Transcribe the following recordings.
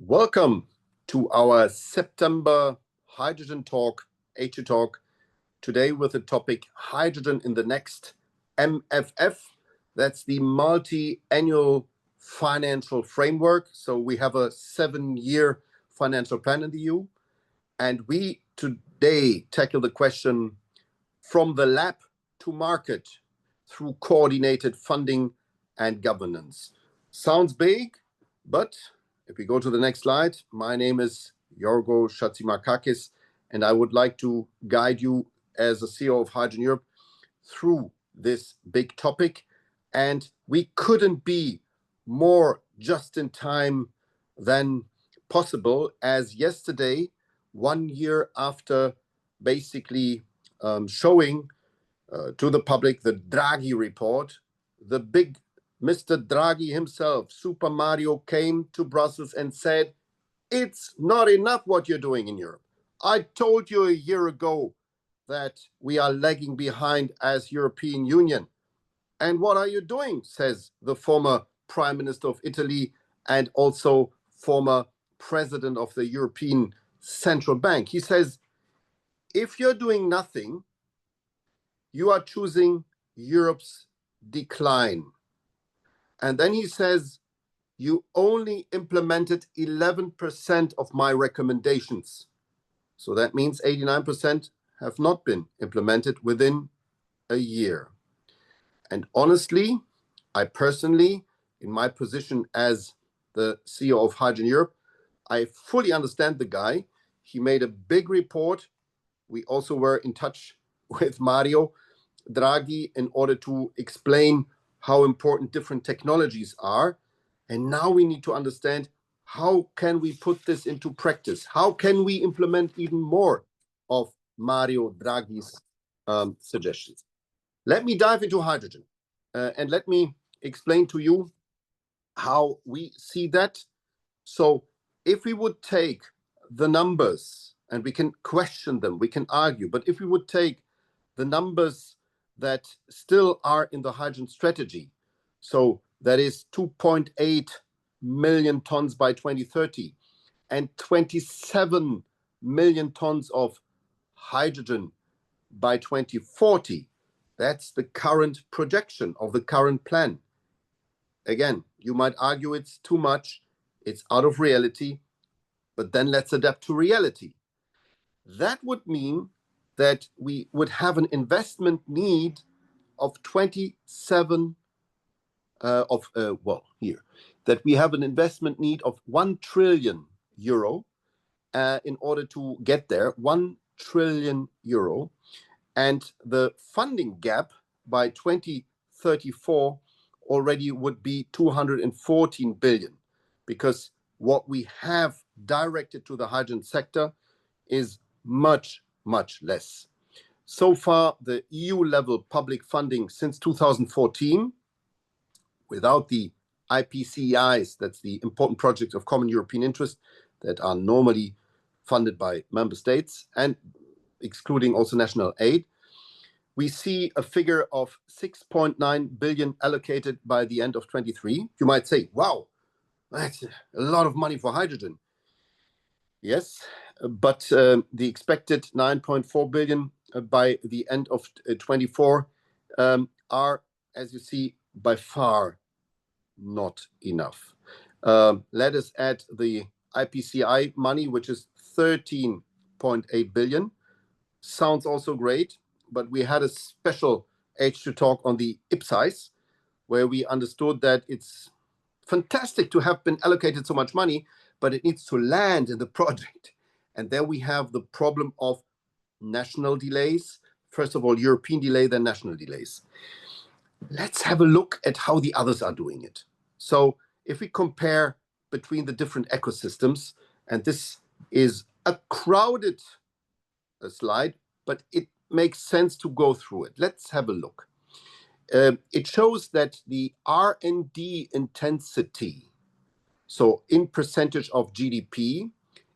Welcome to our September Hydrogen Talk, H2 Talk, today with the topic Hydrogen in the Next MFF. That's the multi-annual financial framework. So we have a 7-year financial plan in the EU. And we today tackle the question from the lab to market through coordinated funding and governance. Sounds big, but if we go to the next slide, my name is Yorgo Chatzimarkakis, and I would like to guide you as the CEO of Hydrogen Europe through this big topic. And we couldn't be more just in time than possible, as yesterday, 1 year after basically showing to the public the Draghi report, the big Mr. Draghi himself, Super Mario, came to Brussels and said, it's not enough what you're doing in Europe. I told you a year ago that we are lagging behind as European Union. And what are you doing, says the former Prime Minister of Italy and also former President of the European Central Bank. He says, if you're doing nothing, you are choosing Europe's decline. And then he says, you only implemented 11% of my recommendations. So that means 89% have not been implemented within a year. And honestly, I personally, in my position as the CEO of Hydrogen Europe, I fully understand the guy. He made a big report. We also were in touch with Mario Draghi in order to explain how important different technologies are. And now we need to understand, how can we put this into practice? How can we implement even more of Mario Draghi's suggestions? Let me dive into hydrogen and let me explain to you how we see that. So if we would take the numbers, and we can question them, we can argue, but if we would take the numbers that still are in the hydrogen strategy, so that is 2.8 million tons by 2030 and 27 million tons of hydrogen by 2040. That's the current projection of the current plan. Again, you might argue it's too much, it's out of reality, but then let's adapt to reality. That would mean that we would have an investment need of 27 that we have an investment need of 1 trillion euro in order to get there, 1 trillion euro. And the funding gap by 2034 already would be 214 billion, because what we have directed to the hydrogen sector is much, much less. So far, the EU level public funding since 2014, without the IPCEIs, that's the important projects of common European interest that are normally funded by member states and excluding also national aid, we see a figure of 6.9 billion allocated by the end of 23. You might say, wow, that's a lot of money for hydrogen. Yes, but the expected 9.4 billion by the end of 24 are, as you see, by far not enough. Let us add the IPCEI money, which is 13.8 billion. Sounds also great, but we had a special H2 talk on the IPCEIs, where we understood that it's fantastic to have been allocated so much money, but it needs to land in the project. And there we have the problem of national delays. First of all, European delay, then national delays. Let's have a look at how the others are doing it. So if we compare between the different ecosystems, and this is a crowded slide, but it makes sense to go through it. Let's have a look. It shows that the R&D intensity, so in percentage of GDP,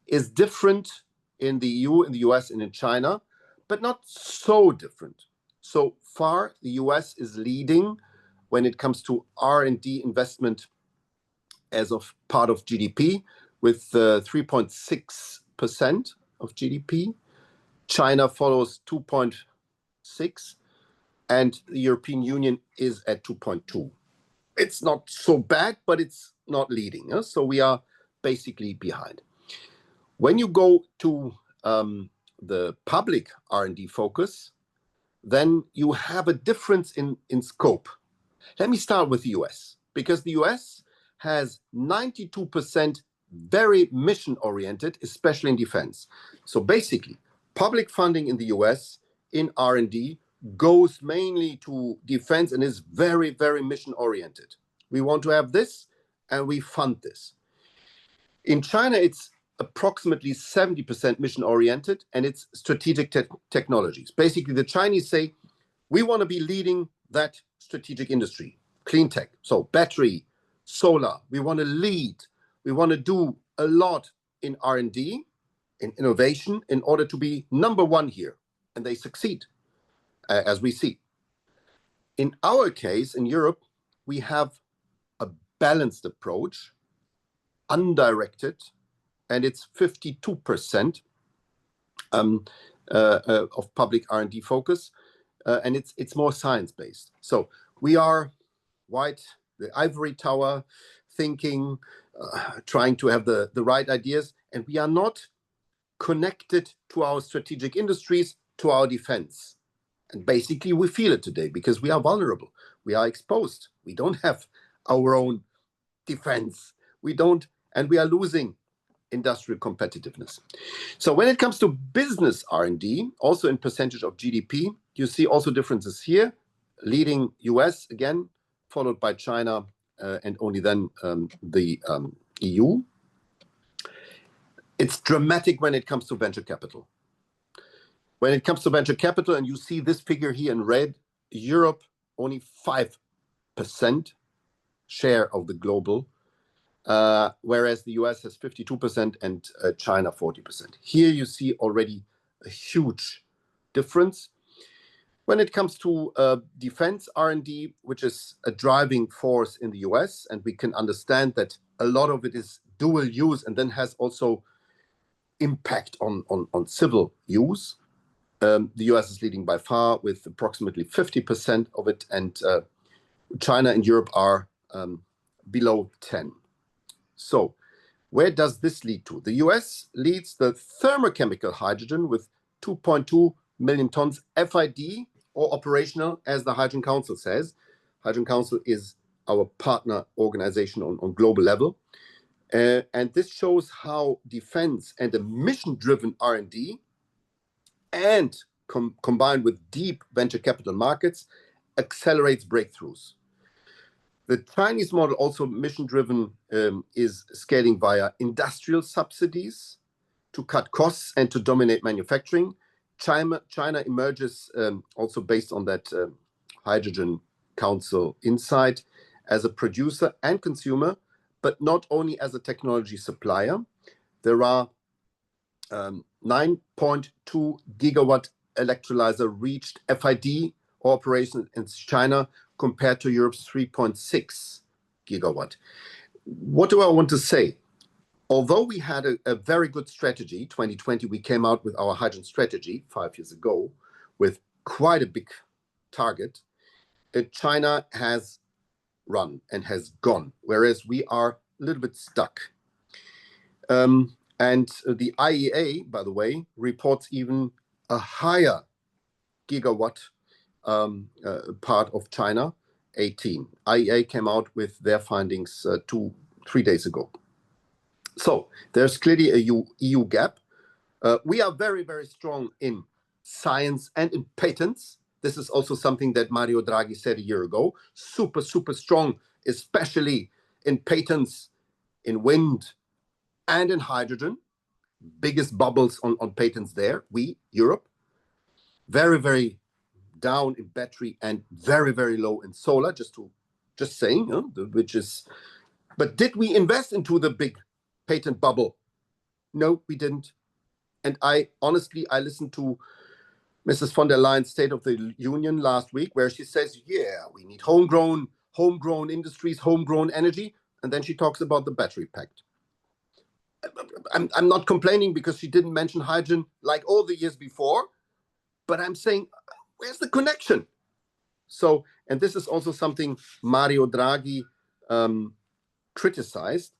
is different in the EU, in the US, and in China, but not so different. So far, the US is leading when it comes to R&D investment as of part of GDP, with 3.6% of GDP. China follows 2.6, and the European Union is at 2.2. It's not so bad, but it's not leading. So we are basically behind. When you go to the public R&D focus, then you have a difference in scope. Let me start with the US, because the US has 92% very mission-oriented, especially in defense. So basically, public funding in the US in R&D goes mainly to defense and is very, very mission-oriented. We want to have this, and we fund this. In China, it's approximately 70% mission-oriented, and it's strategic technologies. Basically, the Chinese say, we want to be leading that strategic industry, clean tech, so battery, solar. We want to lead. We want to do a lot in R&D, in innovation, in order to be number one here. And they succeed, as we see. In our case, in Europe, we have a balanced approach, undirected, and it's 52% of public R&D focus, and it's more science-based. So we are the ivory tower, thinking, trying to have the right ideas, and we are not connected to our strategic industries, to our defense. And basically, we feel it today because we are vulnerable. We are exposed. We don't have our own defense. We don't, and we are losing industrial competitiveness. So when it comes to business R&D, also in percentage of GDP, you see also differences here, leading US again, followed by China, and only then the EU. It's dramatic when it comes to venture capital. When it comes to venture capital, and you see this figure here in red, Europe only 5% share of the global, whereas the US has 52% and China 40%. Here you see already a huge difference. When it comes to defense R&D, which is a driving force in the US, and we can understand that a lot of it is dual use and then has also impact on civil use. The US is leading by far with approximately 50% of it, and China and Europe are below 10. So where does this lead to? The US leads the thermochemical hydrogen with 2.2 million tons FID, or operational, as the Hydrogen Council says. Hydrogen Council is our partner organization on global level. And this shows how defense and a mission-driven R&D and combined with deep venture capital markets accelerates breakthroughs. The Chinese model, also mission-driven, is scaling via industrial subsidies to cut costs and to dominate manufacturing. China emerges also based on that Hydrogen Council insight as a producer and consumer, but not only as a technology supplier. There are 9.2 gigawatt electrolyzer reached FID operation in China compared to Europe's 3.6 gigawatt. What do I want to say? Although we had a very good strategy, 2020, we came out with our hydrogen strategy 5 years ago with quite a big target. China has run and has gone, whereas we are a little bit stuck. And the IEA, by the way, reports even a higher gigawatt part of China, 18. IEA came out with their findings 3 days ago. So there's clearly a EU gap. We are very, very strong in science and in patents. This is also something that Mario Draghi said a year ago. Super, super strong, especially in patents in wind and in hydrogen. Biggest bubbles on patents there. We, Europe, very, very down in battery and very, very low in solar, just saying, which is, but did we invest into the big patent bubble? No, we didn't. And I listened to Mrs. von der Leyen's State of the Union last week, where she says, yeah, we need homegrown industries, homegrown energy. And then she talks about the battery pact. I'm not complaining because she didn't mention hydrogen like all the years before, but I'm saying, where's the connection? So, and this is also something Mario Draghi criticized.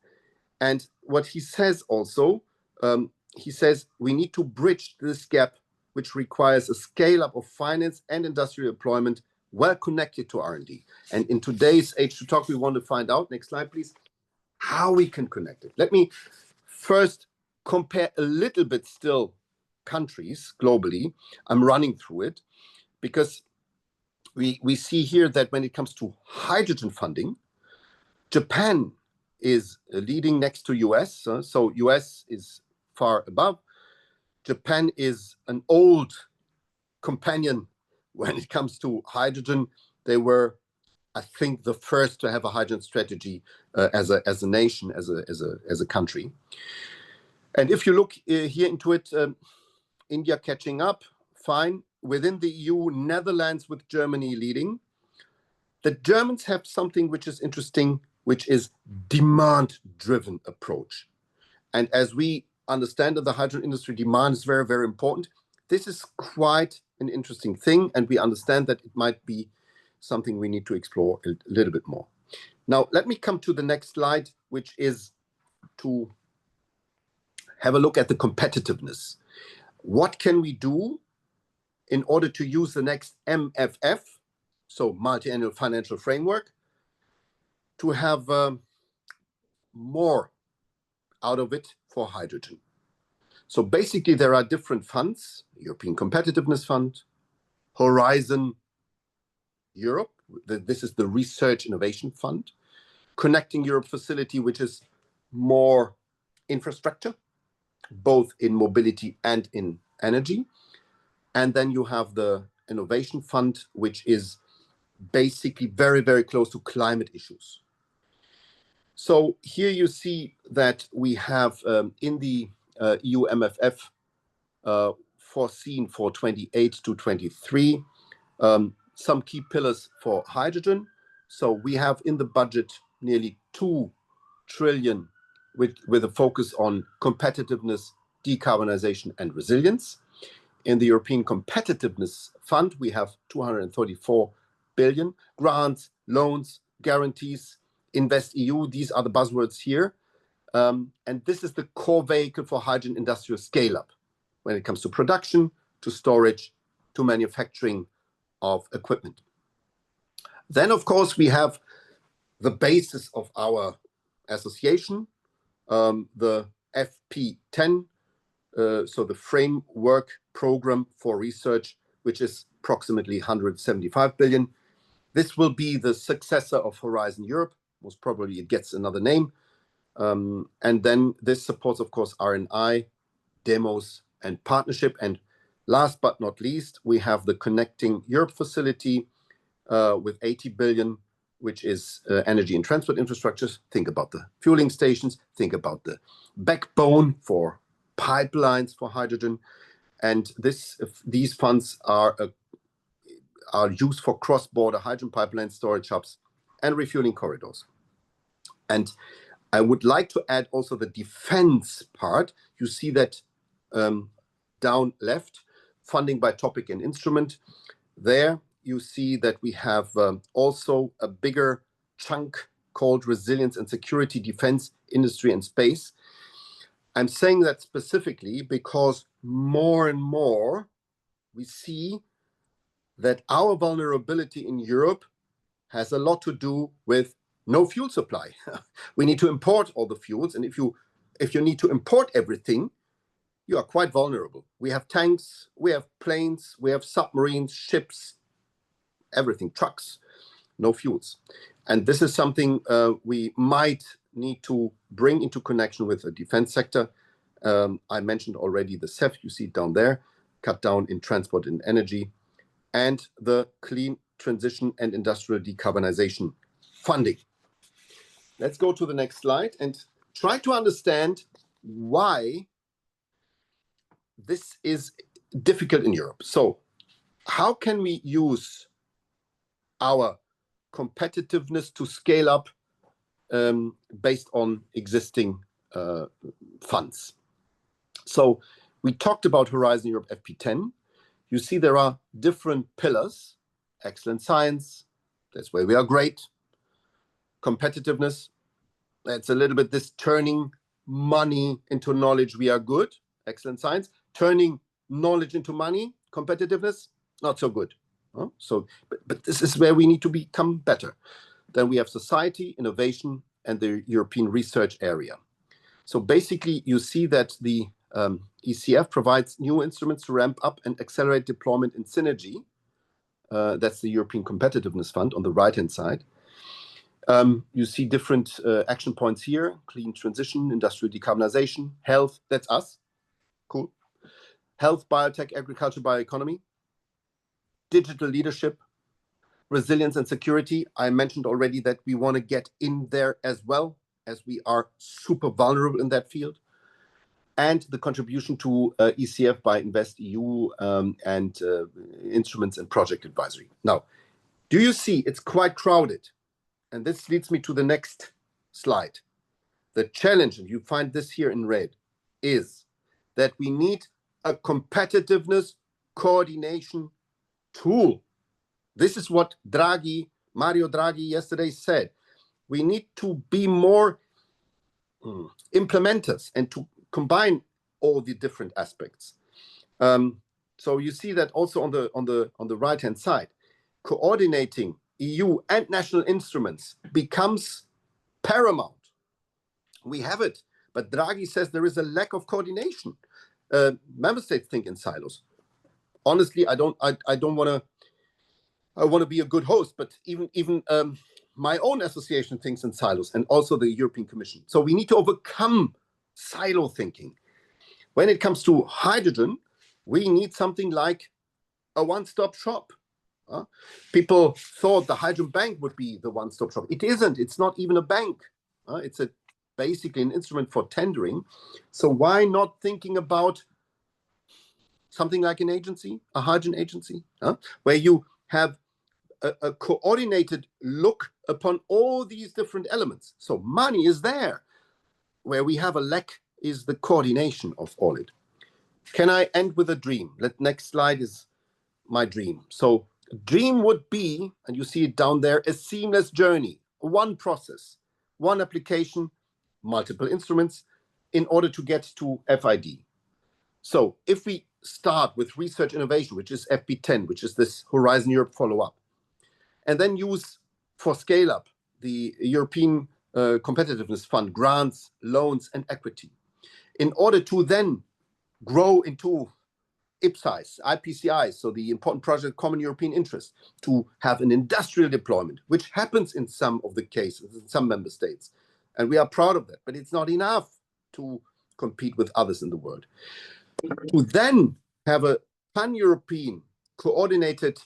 And what he says also, he says we need to bridge this gap, which requires a scale up of finance and industrial deployment well connected to R&D. And in today's H2 Talk, we want to find out, next slide, please, how we can connect it. Let me first compare a little bit still countries globally. I'm running through it because we see here that when it comes to hydrogen funding, Japan is leading next to US. So US is far above. Japan is an old companion when it comes to hydrogen. They were, I think, the first to have a hydrogen strategy as a nation, as a country. And if you look here into it, India catching up, fine. Within the EU, Netherlands with Germany leading. The Germans have something which is interesting, which is demand-driven approach. And as we understand that the hydrogen industry, demand is very, very important. This is quite an interesting thing, and we understand that it might be something we need to explore a little bit more. Now, let me come to the next slide, which is to have a look at the competitiveness. What can we do in order to use the next MFF, so multi-annual financial framework, to have more out of it for hydrogen? So basically, there are different funds: European Competitiveness Fund, Horizon Europe. This is the Research Innovation Fund, Connecting Europe Facility, which is more infrastructure, both in mobility and in energy. And then you have the Innovation Fund, which is basically very, very close to climate issues. So here you see that we have in the EU MFF foreseen for 28 to 23 some key pillars for hydrogen. So we have in the budget nearly 2 trillion with a focus on competitiveness, decarbonization, and resilience. In the European Competitiveness Fund, we have 234 billion grants, loans, guarantees, Invest EU. These are the buzzwords here. And this is the core vehicle for hydrogen industrial scale-up when it comes to production, to storage, to manufacturing of equipment. Then, of course, we have the basis of our association, the FP10, so the Framework Program for Research, which is approximately 175 billion. This will be the successor of Horizon Europe. Most probably it gets another name. And then this supports, of course, R&I, demos, and partnership. And last but not least, we have the Connecting Europe facility with 80 billion, which is energy and transport infrastructures. Think about the fueling stations, think about the backbone for pipelines for hydrogen. And these funds are used for cross-border hydrogen pipeline storage hubs and refueling corridors. And I would like to add also the defense part. You see that down left, funding by topic and instrument. There you see that we have also a bigger chunk called resilience and security, defense, industry, and space. I'm saying that specifically because more and more we see that our vulnerability in Europe has a lot to do with no fuel supply. We need to import all the fuels, and if you need to import everything, you are quite vulnerable. We have tanks, we have planes, we have submarines, ships, everything, trucks, no fuels. And this is something we might need to bring into connection with the defense sector. I mentioned already the CEF, you see it down there, cut down in transport and energy, and the clean transition and industrial decarbonization funding. Let's go to the next slide and try to understand why this is difficult in Europe. So how can we use our competitiveness to scale up based on existing funds. So we talked about Horizon Europe FP10. You see there are different pillars: excellent science, that's where we are great; competitiveness, that's a little bit this turning money into knowledge, we are good, excellent science; turning knowledge into money, competitiveness, not so good. But this is where we need to become better. Then we have society, innovation, and the European research area. So basically, you see that the ECF provides new instruments to ramp up and accelerate deployment in synergy. That's the European Competitiveness Fund on the right-hand side. You see different action points here: clean transition, industrial decarbonization, health, that's us, cool. Health, biotech, agriculture, bioeconomy, digital leadership, resilience and security. I mentioned already that we want to get in there as well, as we are super vulnerable in that field. And the contribution to ECF by InvestEU and instruments and project advisory. Now, do you see it's quite crowded? And this leads me to the next slide. The challenge, and you find this here in red, is that we need a competitiveness coordination tool. This is what Mario Draghi yesterday said. We need to be more implementers and to combine all the different aspects. So you see that also on the right-hand side, coordinating EU and national instruments becomes paramount. We have it, but Draghi says there is a lack of coordination. Member states think in silos. Honestly, I don't want to. I want to be a good host, but even my own association thinks in silos, and also the European Commission. So we need to overcome silo thinking. When it comes to hydrogen, we need something like a one-stop shop. People thought the hydrogen bank would be the one-stop shop. It isn't. It's not even a bank. It's basically an instrument for tendering. So why not thinking about something like an agency, a hydrogen agency, where you have a coordinated look upon all these different elements. So money is there. Where we have a lack is the coordination of all it. Can I end with a dream? Next slide is my dream. So dream would be, and you see it down there, a seamless journey, one process, one application, multiple instruments in order to get to FID. So if we start with research innovation, which is FP10, which is this Horizon Europe follow-up, and then use for scale-up the European Competitiveness Fund, grants, loans, and equity, in order to then grow into IPCEIs, IPCIs, so the important project common European interest, to have an industrial deployment, which happens in some of the cases, in some member states. And we are proud of that, but it's not enough to compete with others in the world. To then have a pan-European coordinated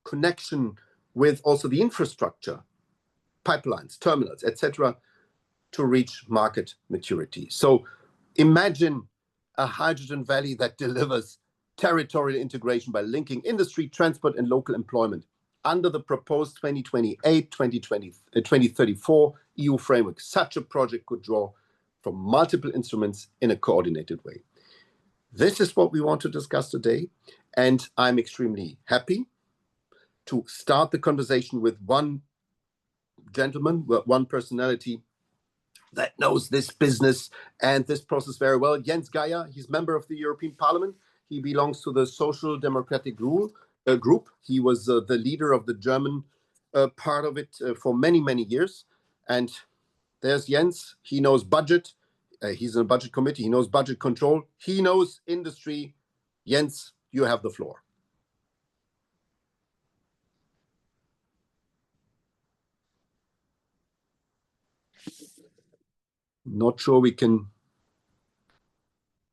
connection with also the infrastructure, pipelines, terminals, etc., to reach market maturity. So imagine a hydrogen valley that delivers territorial integration by linking industry, transport, and local employment under the proposed 2028, 2034 EU framework. Such a project could draw from multiple instruments in a coordinated way. This is what we want to discuss today, and I'm extremely happy to start the conversation with one gentleman, one personality that knows this business and this process very well. Jens Geier, he's member of the European Parliament. He belongs to the Social Democratic Group. He was the leader of the German part of it for many, many years. And there's Jens. He knows budget. He's in a budget committee. He knows budget control. He knows industry. Jens, you have the floor. Not sure we can.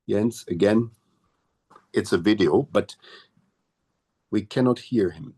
Jens, again, it's a video, but we cannot hear him.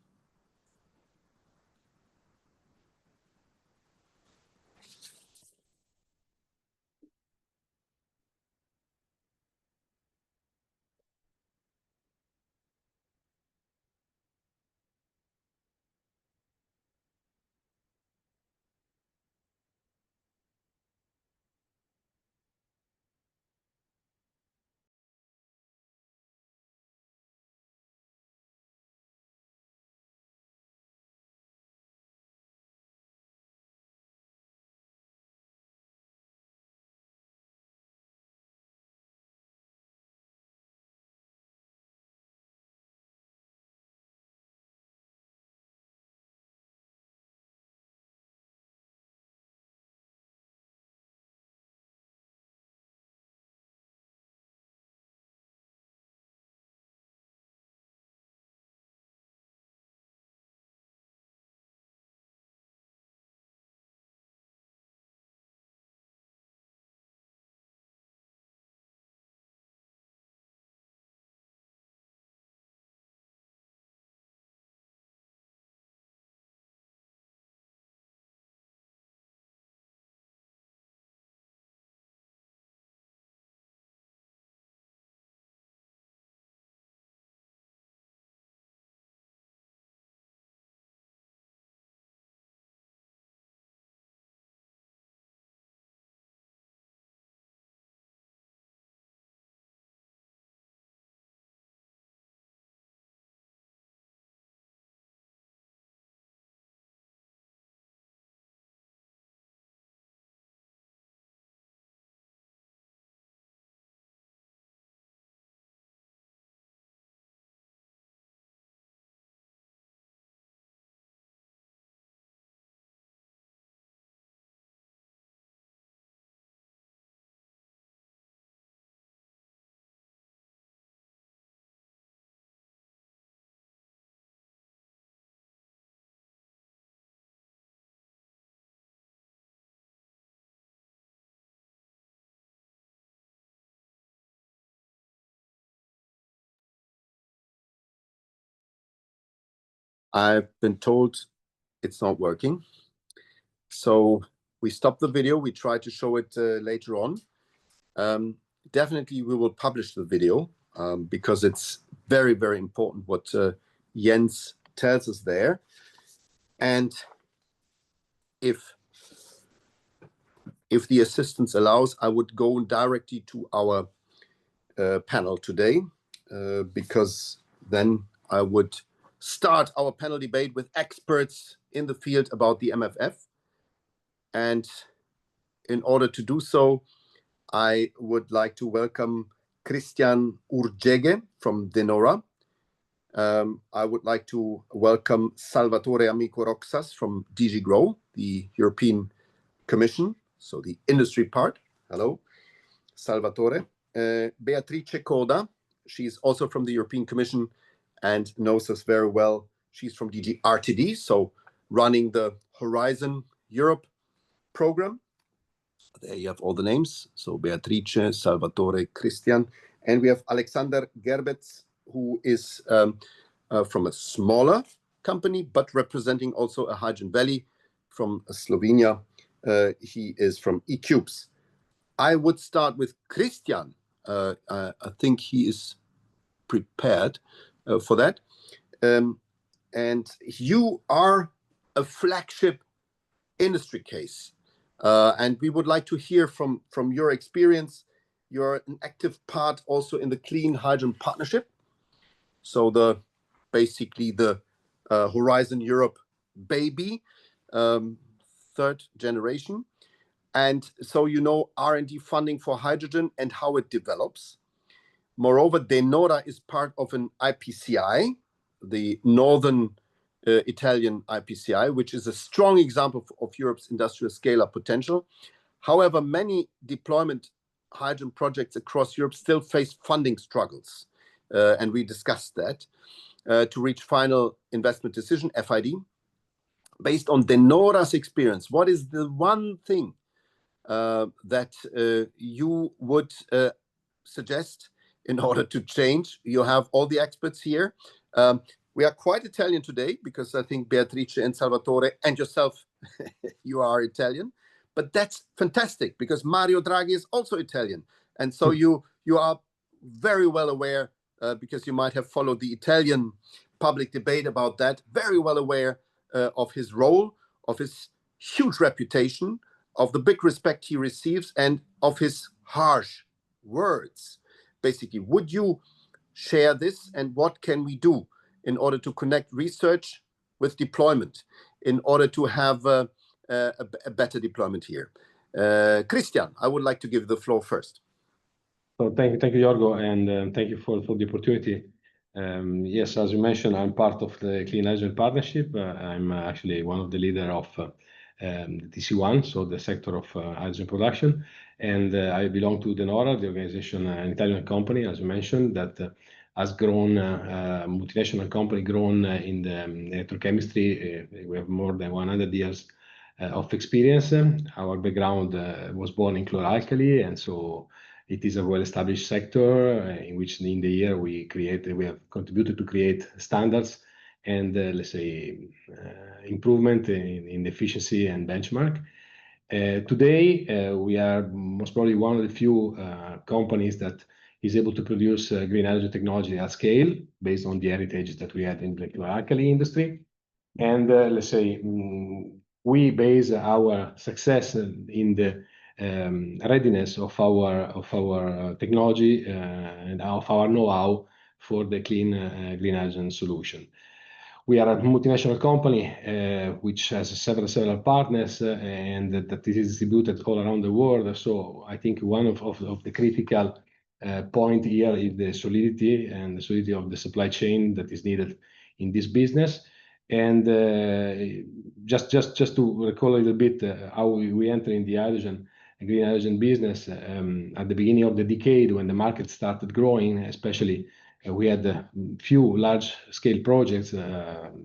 I've been told it's not working. So we stopped the video. We try to show it later on. Definitely, we will publish the video because it's very, very important what Jens tells us there. And if the assistance allows, I would go directly to our panel today because then I would start our panel debate with experts in the field about the MFF. And in order to do so, I would like to welcome Christian Urjege from De Nora. I would like to welcome Salvatore Amico Roxas from DG Grow, the European Commission, so the industry part. Hello, Salvatore. Beatrice Coda, she's also from the European Commission and knows us very well. She's from DG RTD, so running the Horizon Europe program. There you have all the names. So Beatrice, Salvatore, Christian. And we have Alexander Gerbetz, who is from a smaller company, but representing also a Hydrogen Valley from Slovenia. He is from eCubes. I would start with Christian. I think he is prepared for that. And you are a flagship industry case. And we would like to hear from your experience. You're an active part also in the Clean Hydrogen Partnership. So basically the Horizon Europe baby, third generation. And so you know R&D funding for hydrogen and how it develops. Moreover, De Nora is part of an IPCI, the Northern Italian IPCI, which is a strong example of Europe's industrial scale-up potential. However, many deployment hydrogen projects across Europe still face funding struggles, and we discussed that, to reach final investment decision, FID. Based on De Nora's experience, what is the one thing that you would suggest in order to change? You have all the experts here. We are quite Italian today because I think Beatrice and Salvatore and yourself, you are Italian. But that's fantastic because Mario Draghi is also Italian. And so you are very well aware, because you might have followed the Italian public debate about that, very well aware of his role, of his huge reputation, of the big respect he receives, and of his harsh words. Basically, would you share this, and what can we do in order to connect research with deployment, in order to have a better deployment here? Christian, I would like to give the floor first. So thank you, Jorgo, and thank you for the opportunity. Yes, as you mentioned, I'm part of the Clean Hydrogen Partnership. I'm actually one of the leaders of TC1, so the sector of hydrogen production. And I belong to De Nora, the organization, an Italian company, as you mentioned, that has grown, multinational company grown in the electrochemistry. We have more than 100 years of experience. Our background was born in chloralkali, and so it is a well-established sector in which in the year we have contributed to create standards and let's say improvement in efficiency and benchmark. Today, we are most probably one of the few companies that is able to produce green hydrogen technology at scale based on the heritage that we had in the chloralkali industry. And let's say we base our success in the readiness of our technology and of our know-how for the clean green hydrogen solution. We are a multinational company which has several partners and that is distributed all around the world. So I think one of the critical point here is the solidity of the supply chain that is needed in this business. And just to recall a little bit how we enter in the green hydrogen business at the beginning of the decade when the market started growing, especially we had a few large-scale projects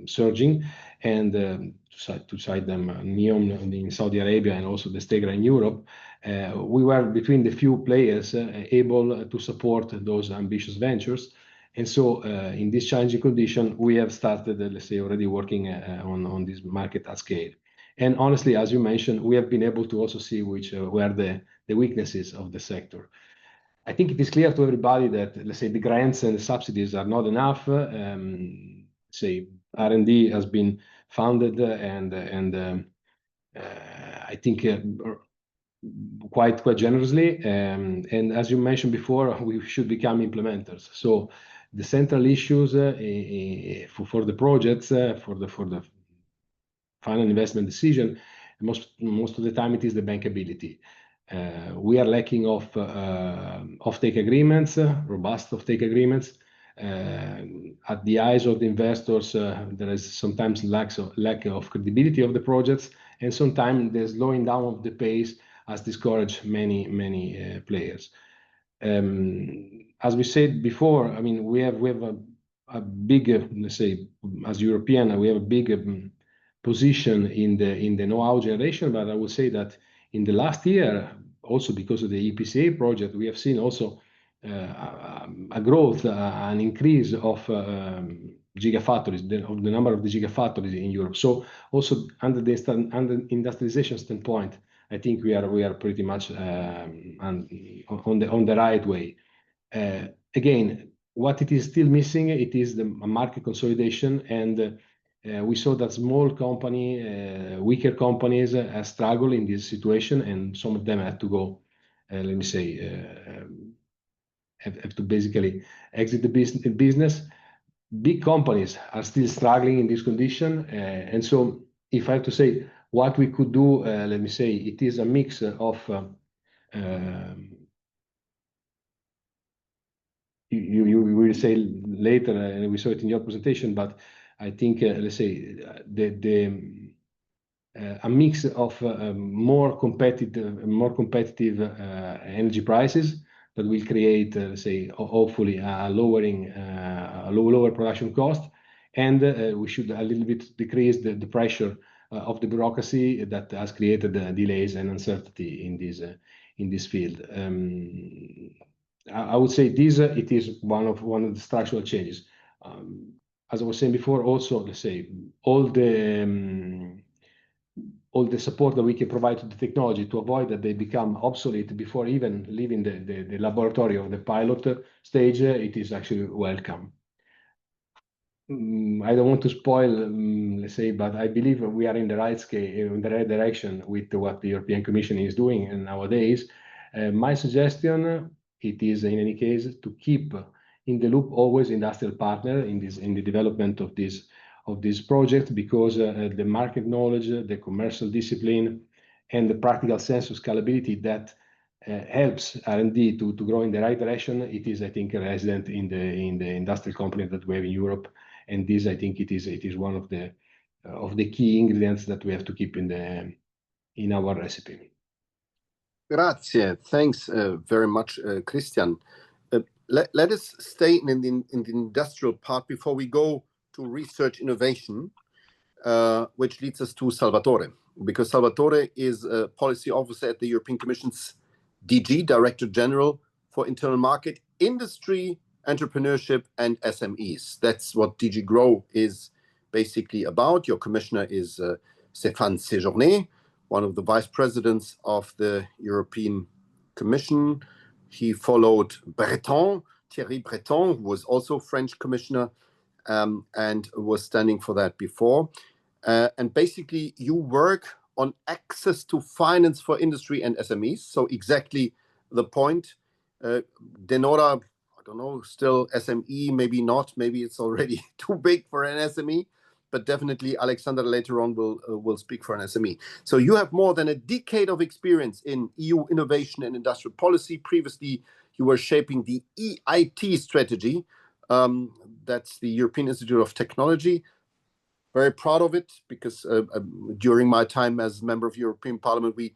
surging, and to cite them, NEOM in Saudi Arabia and also the Stegra in Europe, we were between the few players able to support those ambitious ventures. And so in this challenging condition, we have started, let's say, already working on this market at scale. And honestly, as you mentioned, we have been able to also see which were the weaknesses of the sector. I think it is clear to everybody that, let's say, the grants and the subsidies are not enough. Say R&D has been funded I think quite generously. And as you mentioned before, we should become implementers. So the central issues for the projects, for the final investment decision, most of the time it is the bankability. We are lacking of offtake agreements, robust offtake agreements. At the eyes of the investors, there is sometimes lack of credibility of the projects, and sometimes the slowing down of the pace has discouraged many players. As we said before, I mean, we have a big, let's say, as European, we have a big position in the know-how generation, but I would say that in the last year, also because of the EPCA project, we have seen also a growth, an increase of gigafactories, of the number of the gigafactories in Europe. So also under industrialization standpoint, I think we are pretty much on the right way. Again, what it is still missing, it is the market consolidation, and we saw that small company, weaker companies struggle in this situation, and some of them had to go, let me say, have to basically exit the business. Big companies are still struggling in this condition, and so if I have to say what we could do, let me say, it is a mix of you will say later, and we saw it in your presentation, but I think, let's say, a mix of more competitive energy prices that will create, let's say, hopefully a lower production cost, and we should a little bit decrease the pressure of the bureaucracy that has created delays and uncertainty in this field. I would say this it is one of the structural changes. As I was saying before, also, let's say, all the support that we can provide to the technology to avoid that they become obsolete before even leaving the laboratory of the pilot stage, it is actually welcome. I don't want to spoil, let's say, but I believe we are in the right scale, in the right direction with what the European Commission is doing nowadays. My suggestion, it is in any case to keep in the loop always industrial partner in the development of this project, because the market knowledge, the commercial discipline, and the practical sense of scalability that helps R&D to grow in the right direction, it is, I think, resident in the industrial company that we have in Europe, and this, I think, it is one of the key ingredients that we have to keep in our recipe. Grazie. Thanks very much, Christian. Let us stay in the industrial part before we go to research innovation, which leads us to Salvatore, because Salvatore is a policy officer at the European Commission's DG, Director General for Internal Market, Industry, Entrepreneurship and SMEs. That's what DG Grow is basically about. Your commissioner is Stéphane Séjourné, one of the vice presidents of the European Commission. He followed Thierry Breton, who was also French commissioner and was standing for that before. And basically, you work on access to finance for industry and SMEs. So exactly the point. De Nora, I don't know, still SME, maybe not. Maybe it's already too big for an SME. But definitely Alexander later on will speak for an SME. So you have more than a decade of experience in EU innovation and industrial policy. Previously, you were shaping the EIT strategy. That's the European Institute of Technology. Very proud of it, because during my time as member of European Parliament, we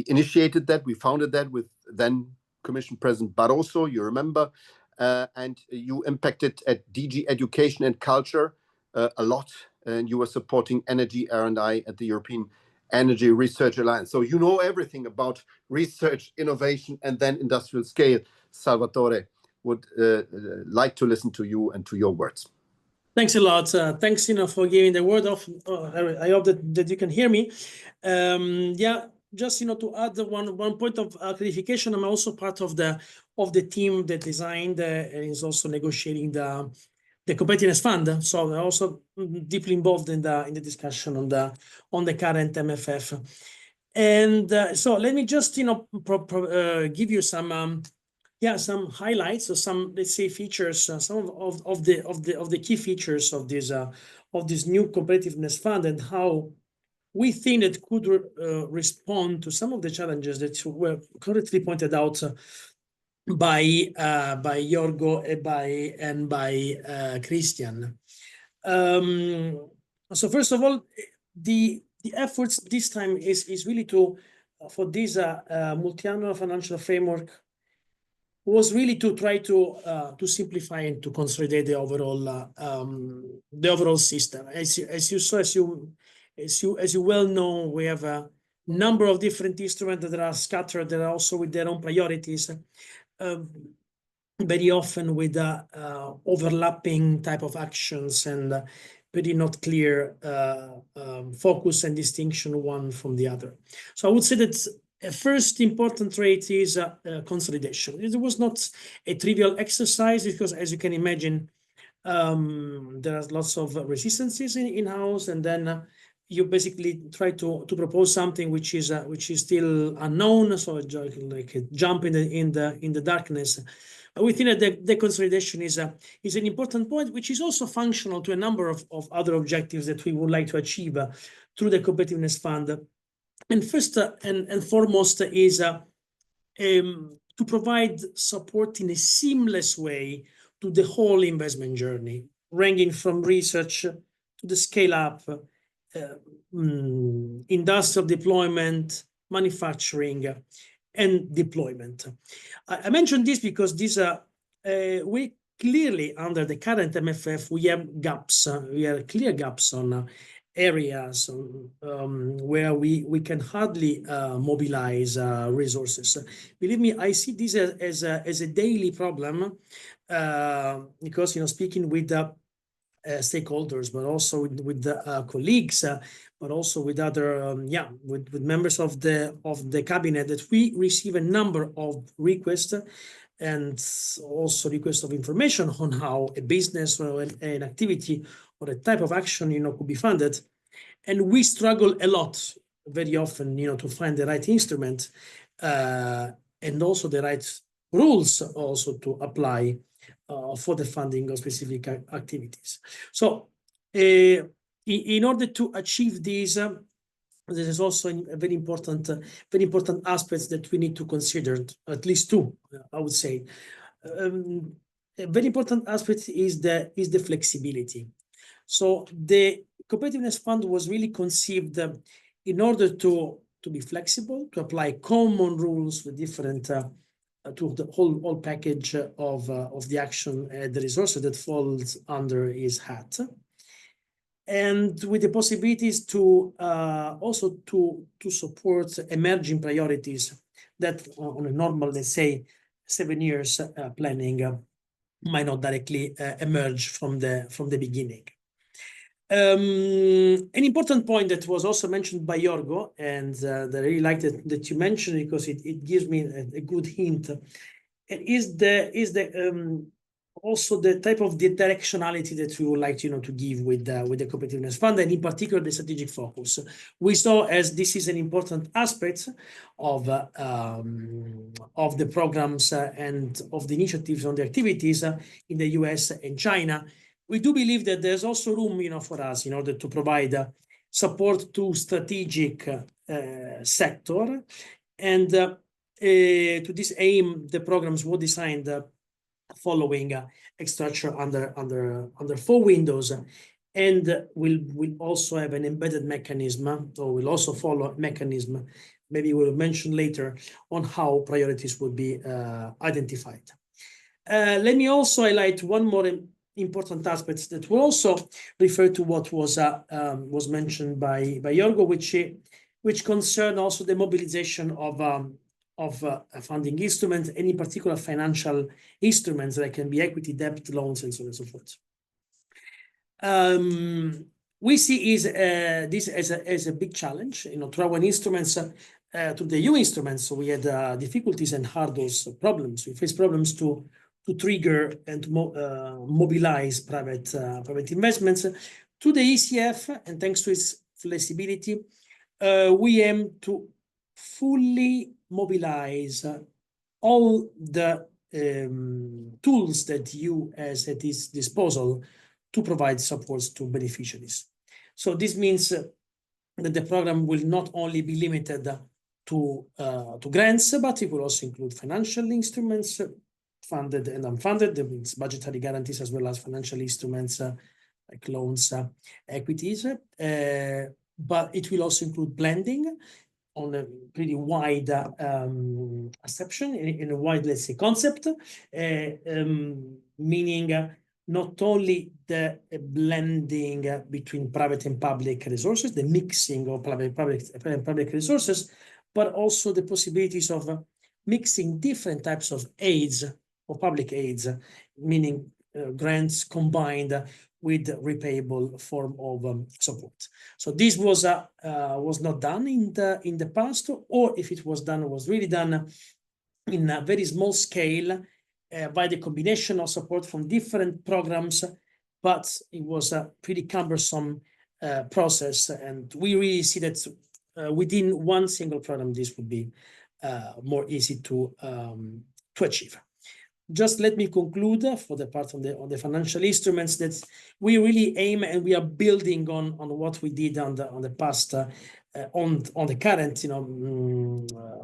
initiated that, we founded that with then Commission President Barroso, you remember, and you impacted at DG Education and Culture a lot, and you were supporting energy R&I at the European Energy Research Alliance. So you know everything about research, innovation, and then industrial scale. Salvatore, would like to listen to you and to your words. Thanks a lot. Thanks, for giving the word of. I hope that you can hear me. Yeah, just to add one point of clarification. I'm also part of the team that designed and is also negotiating the competitiveness fund. So I'm also deeply involved in the discussion on the current MFF. And so let me just give you some highlights or some, let's say, features, some of the key features of this new competitiveness fund, and how we think it could respond to some of the challenges that were correctly pointed out by Yorgo and by Christian. So first of all, the efforts this time is really for this multi-annual financial framework was really to try to simplify and to consolidate the overall system. As you well know, we have a number of different instruments that are scattered, that are also with their own priorities, very often with overlapping type of actions and very not clear focus and distinction one from the other. So I would say that a first important trait is consolidation. It was not a trivial exercise because, as you can imagine, there are lots of resistances in-house, and then you basically try to propose something which is still unknown, so like a jump in the darkness. We think that the consolidation is an important point, which is also functional to a number of other objectives that we would like to achieve through the competitiveness fund. And first and foremost is to provide support in a seamless way to the whole investment journey, ranging from research to the scale up, industrial deployment, manufacturing, and deployment. I mentioned this because we clearly, under the current MFF, we have gaps. We have clear gaps on areas where we can hardly mobilize resources. Believe me, I see this as a daily problem because speaking with stakeholders, but also with the colleagues, but also with other with members of the cabinet, that we receive a number of requests and also requests of information on how a business or an activity or a type of action could be funded. And we struggle a lot very often to find the right instrument and also the right rules also to apply for the funding of specific activities. So in order to achieve these, there is also a very important aspects that we need to consider, at least two, I would say. A very important aspect is the flexibility. So the competitiveness fund was really conceived in order to be flexible, to apply common rules with different to the whole package of the action, the resources that falls under his hat, and with the possibilities to also to support emerging priorities that on a normal, let's say, 7 years planning might not directly emerge from the beginning. An important point that was also mentioned by Yorgo, and that I really like that you mentioned, because it gives me a good hint, is also the type of the directionality that we would like to give with the competitiveness fund, and in particular the strategic focus. We saw as this is an important aspect of the programs and of the initiatives on the activities in the US and China. We do believe that there's also room, for us in order to provide support to strategic sector, and to this aim, the programs were designed following a structure under 4 windows, and will also have an embedded mechanism, or will also follow a mechanism. Maybe we'll mention later on how priorities would be identified. Let me also highlight one more important aspects that will also refer to what was mentioned by Yorgo, which concern also the mobilization of of funding instruments, any particular financial instruments that can be equity, debt, loans, and so on and so forth. We see this as a big challenge, to our instruments, to the EU instruments. So we had difficulties and hurdles, problems. We face problems to trigger and to mobilize private investments. To the ECF, and thanks to its flexibility, we aim to fully mobilize all the tools that EU has at its disposal to provide supports to beneficiaries. So this means that the program will not only be limited to grants, but it will also include financial instruments, funded and unfunded. That means budgetary guarantees as well as financial instruments like loans, equities. But it will also include blending on a pretty wide acception, in a wide, let's say, concept, meaning not only the blending between private and public resources, the mixing of public resources, but also the possibilities of mixing different types of aids or public aids, meaning grants combined with repayable form of support. So this was not done in the past, or if it was done, it was really done in a very small scale by the combination of support from different programs, but it was a pretty cumbersome process. And we really see that within one single program, this would be more easy to achieve. Just let me conclude for the part on the financial instruments that we really aim, and we are building on what we did on the past on the current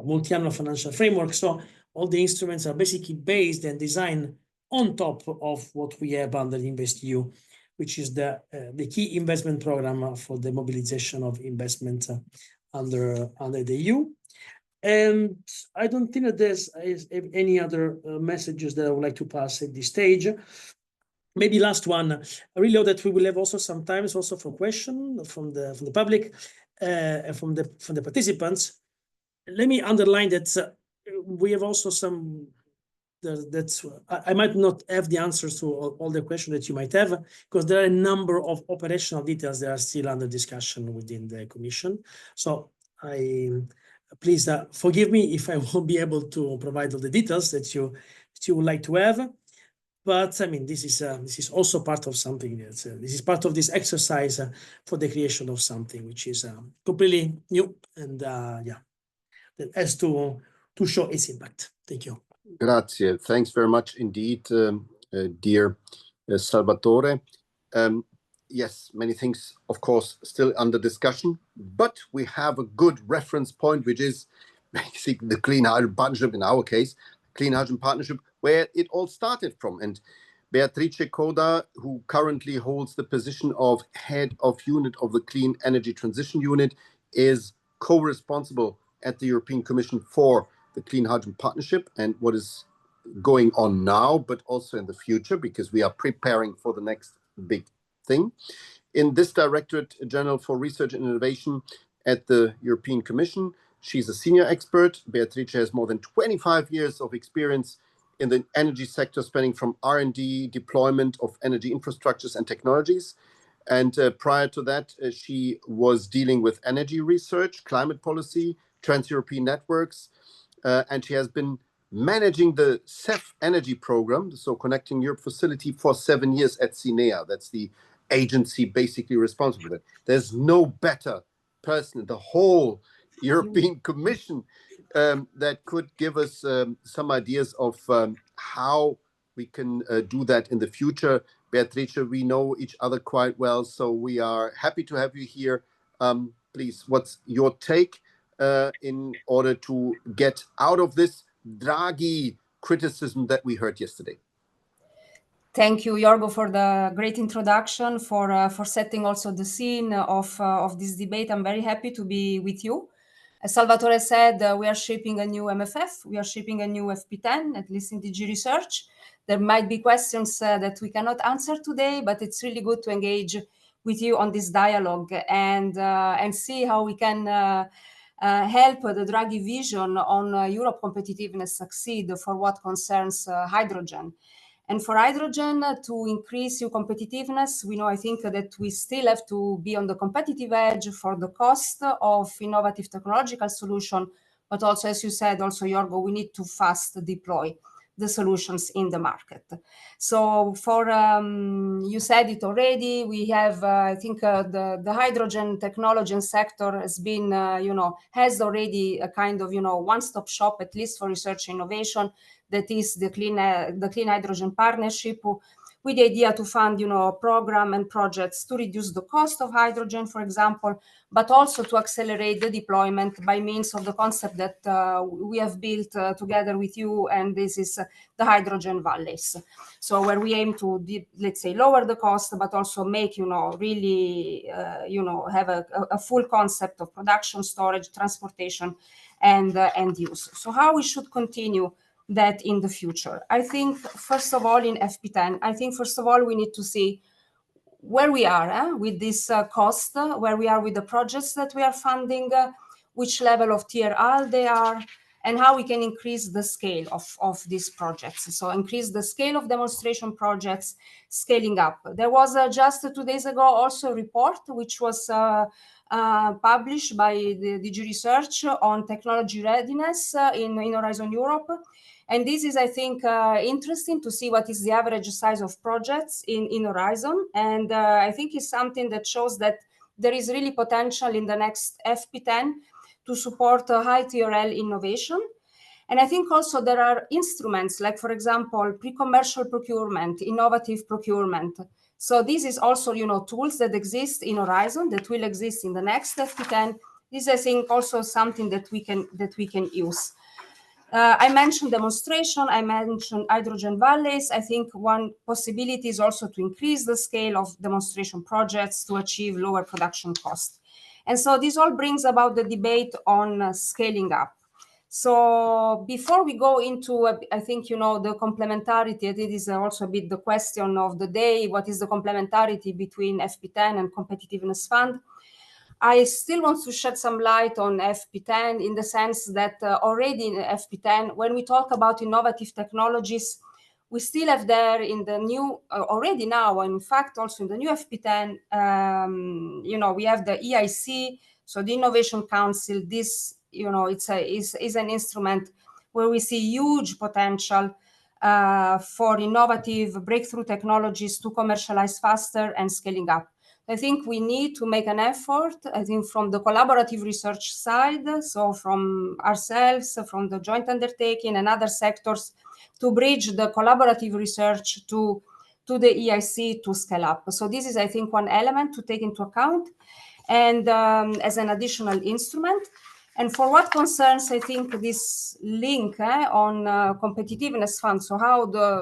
multi-annual financial framework. So all the instruments are basically based and designed on top of what we have under InvestEU, which is the key investment program for the mobilization of investment under the EU. And I don't think that there's any other messages that I would like to pass at this stage. Maybe last one. I really know that we will have also sometimes also for questions from the public, from the participants. Let me underline that we have also some. I might not have the answers to all the questions that you might have, because there are a number of operational details that are still under discussion within the Commission. So please forgive me if I won't be able to provide all the details that you would like to have. But I mean, this is also part of something. This is part of this exercise for the creation of something which is completely new, and that has to show its impact. Thank you. Grazie. Thanks very much indeed, dear Salvatore. Yes, many things, of course, still under discussion, but we have a good reference point, which is basically the Clean Hydrogen Partnership, in our case, Clean Hydrogen Partnership, where it all started from. And Beatrice Coda, who currently holds the position of head of unit of the Clean Energy Transition Unit, is co-responsible at the European Commission for the Clean Hydrogen Partnership and what is going on now, but also in the future, because we are preparing for the next big thing. In this Directorate General for Research and Innovation at the European Commission, she's a senior expert. Beatrice has more than 25 years of experience in the energy sector, spanning from R&D, deployment of energy infrastructures and technologies. And prior to that, she was dealing with energy research, climate policy, trans-European networks, and she has been managing the CEF energy program, so Connecting Europe facility, for 7 years at CINEA. That's the agency basically responsible for that. There's no better person in the whole European Commission that could give us some ideas of how we can do that in the future. Beatrice, we know each other quite well, so we are happy to have you here. Please, what's your take in order to get out of this Draghi criticism that we heard yesterday? Thank you, Jorgo, for the great introduction, for setting also the scene of this debate. I'm very happy to be with you. As Salvatore said, we are shaping a new MFF. We are shaping a new FP10, at least in DG Research. There might be questions that we cannot answer today, but it's really good to engage with you on this dialogue and see how we can help the Draghi vision on Europe competitiveness succeed for what concerns hydrogen. And for hydrogen to increase your competitiveness, I think that we still have to be on the competitive edge for the cost of innovative technological solution, but also, as you said, also Jorgo, we need to fast deploy the solutions in the market. So for, you said it already, we have, I think the hydrogen technology sector has been, has already a kind of, one-stop shop, at least for research and innovation, that is the Clean Hydrogen Partnership, with the idea to fund, program and projects to reduce the cost of hydrogen, for example, but also to accelerate the deployment by means of the concept that we have built together with you, and this is the hydrogen valleys. So where we aim to, let's say, lower the cost, but also make, really, have a full concept of production, storage, transportation, and use. So how we should continue that in the future? I think, first of all, in FP10, we need to see where we are with this cost, where we are with the projects that we are funding, which level of TRL they are, and how we can increase the scale of these projects. So increase the scale of demonstration projects, scaling up. There was just 2 days ago also a report which was published by the DG Research on technology readiness in Horizon Europe. And this is, I think, interesting to see what is the average size of projects in Horizon. And I think it's something that shows that there is really potential in the next FP10 to support high TRL innovation. And I think also there are instruments like, for example, pre-commercial procurement, innovative procurement. So this is also, tools that exist in Horizon that will exist in the next FP10. This, I think, also something that we can use. I mentioned demonstration, I mentioned hydrogen valleys. I think one possibility is also to increase the scale of demonstration projects to achieve lower production costs. And so this all brings about the debate on scaling up. So before we go into, I think, the complementarity, it is also a bit the question of the day, what is the complementarity between FP10 and Competitiveness Fund? I still want to shed some light on FP10 in the sense that already in FP10, when we talk about innovative technologies, we still have there in the new, already now, and in fact, also in the new FP10, we have the EIC, so the Innovation Council. This, is an instrument where we see huge potential for innovative breakthrough technologies to commercialize faster and scaling up. I think we need to make an effort, I think, from the collaborative research side, so from ourselves, from the joint undertaking and other sectors, to bridge the collaborative research to the EIC to scale up. So this is, I think, one element to take into account, and as an additional instrument. And for what concerns, I think, this link on competitiveness fund, so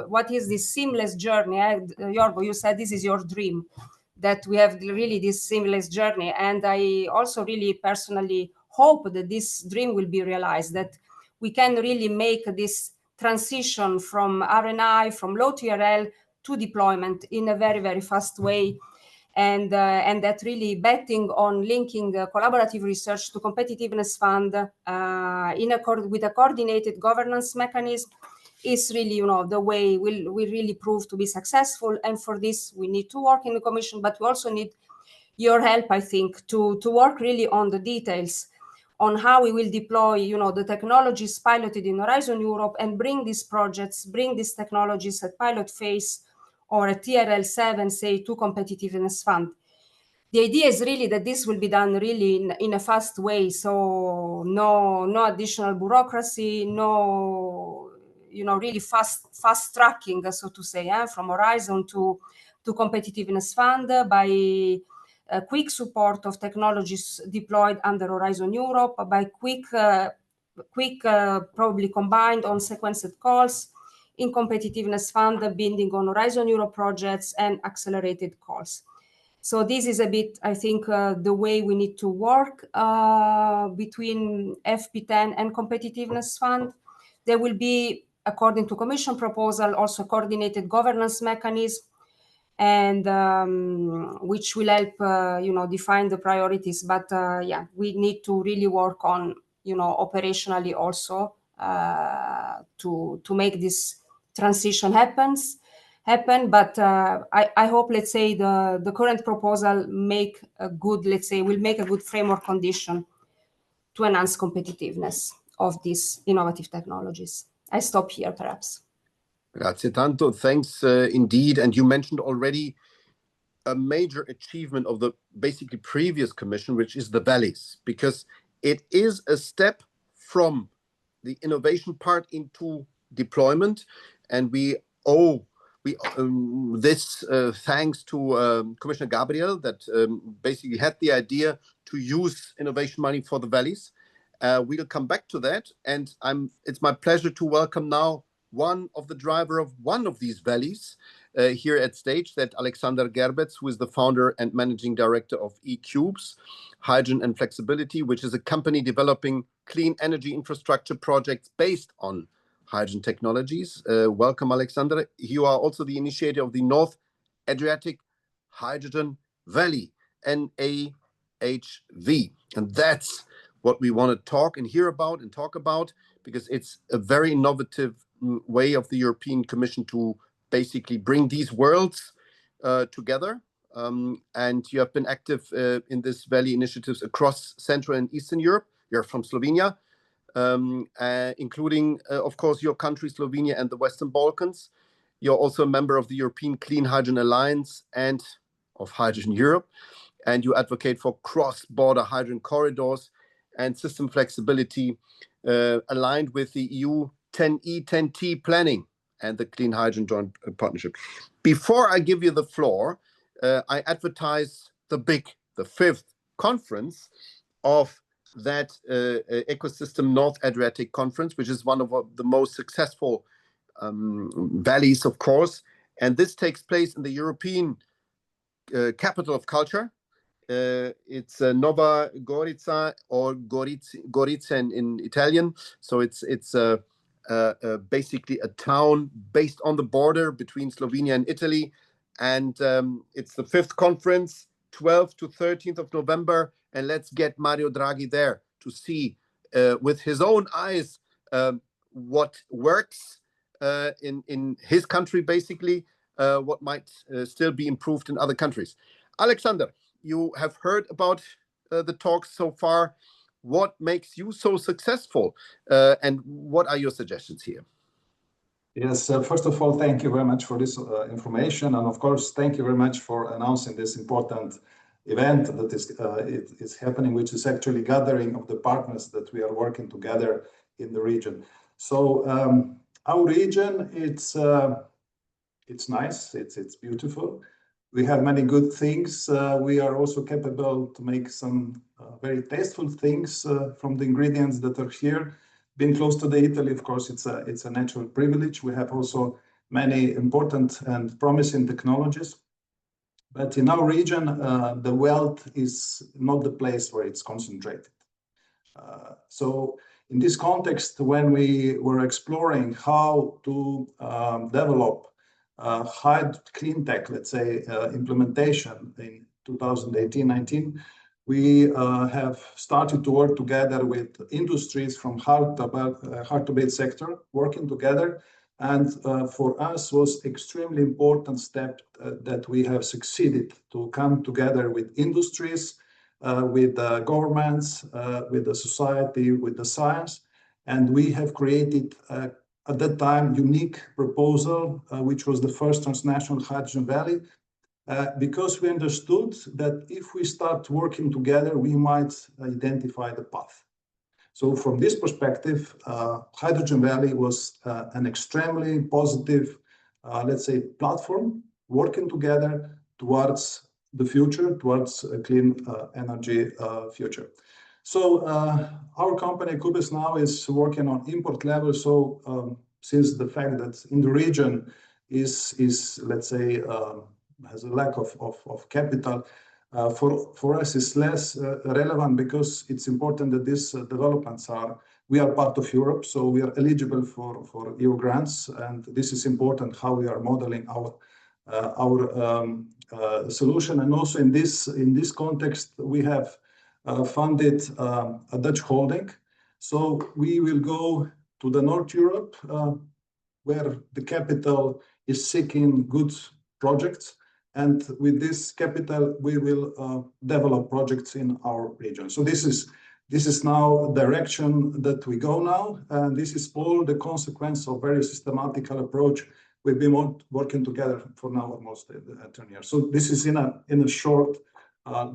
what is this seamless journey? Jorgo, you said this is your dream, that we have really this seamless journey. And I also really personally hope that this dream will be realized, that we can really make this transition from R&I, from low TRL to deployment in a very, very fast way. And that really betting on linking collaborative research to competitiveness fund with a coordinated governance mechanism is really, the way we really prove to be successful. And for this, we need to work in the Commission, but we also need your help, I think, to work really on the details on how we will deploy, the technologies piloted in Horizon Europe and bring these projects, bring these technologies at pilot phase or at TRL 7, say, to competitiveness fund. The idea is really that this will be done really in a fast way. So no additional bureaucracy, no, really fast tracking, so to say, from Horizon to competitiveness fund by quick support of technologies deployed under Horizon Europe, by quick probably combined on sequenced calls in competitiveness fund, binding on Horizon Europe projects and accelerated calls. So this is a bit, I think, the way we need to work between FP10 and competitiveness fund. There will be, according to Commission proposal, also coordinated governance mechanism. and which will help define the priorities. But yeah, we need to really work on operationally also to make this transition happen. But I hope, let's say, the current proposal will make a good framework condition to enhance competitiveness of these innovative technologies. I stop here, perhaps. Grazie tanto. Thanks indeed. And you mentioned already a major achievement of the basically previous commission, which is the valleys, because it is a step from the innovation part into deployment. And we owe this thanks to Commissioner Gabriel, that basically had the idea to use innovation money for the valleys. We'll come back to that. And it's my pleasure to welcome now one of the driver of one of these valleys here at stage, that Alexander Gerbetz, who is the founder and managing director of eCubes, Hydrogen and Flexibility, which is a company developing clean energy infrastructure projects based on hydrogen technologies. Welcome, Alexander. You are also the initiator of the North Adriatic Hydrogen Valley, NAHV. And that's what we want to talk and hear about and talk about, because it's a very innovative way of the European Commission to basically bring these worlds together. And you have been active in this valley initiatives across Central and Eastern Europe. You're from Slovenia, including, of course, your country, Slovenia, and the Western Balkans. You're also a member of the European Clean Hydrogen Alliance and of Hydrogen Europe. And you advocate for cross-border hydrogen corridors and system flexibility aligned with the EU 10E, 10T planning and the Clean Hydrogen Joint Partnership. Before I give you the floor, I advertise the fifth conference of that Ecosystem North Adriatic Conference, which is one of the most successful valleys, of course. And this takes place in the European capital of culture. It's Nova Gorica, or Gorica in Italian. So it's basically a town based on the border between Slovenia and Italy. And it's the fifth conference, 12th to 13th of November. And let's get Mario Draghi there to see with his own eyes what works in his country, basically, what might still be improved in other countries. Alexander, you have heard about the talks so far. What makes you so successful, and what are your suggestions here? Yes, first of all, thank you very much for this information, and of course, thank you very much for announcing this important event that is happening, which is actually gathering of the partners that we are working together in the region. So our region, it's nice, it's beautiful. We have many good things. We are also capable to make some very tasteful things from the ingredients that are here. Being close to the Italy, of course, it's a natural privilege. We have also many important and promising technologies. But in our region, the wealth is not the place where it's concentrated. So in this context, when we were exploring how to develop high clean tech, let's say, implementation in 2018-19, we have started to work together with industries from hard-to-abate sector, working together. And for us was extremely important step that we have succeeded to come together with industries, with governments, with the society, with the science. And we have created at that time unique proposal, which was the first transnational hydrogen valley, because we understood that if we start working together, we might identify the path. So from this perspective, Hydrogen Valley was an extremely positive, let's say, platform, working together towards the future, towards a clean energy future. So our company, Kubis, now is working on import level. So since the fact that in the region is let's say, has a lack of capital, for us is less relevant, because it's important that these developments we are part of Europe, so we are eligible for EU grants, and this is important how we are modeling solution. And also in this context, we have funded a Dutch holding. So we will go to the North Europe, where the capital is seeking good projects. And with this capital, we will develop projects in our region. So this is now direction that we go now. And this is all the consequence of very systematical approach. We've been working together for now almost 10 years. So this is in a short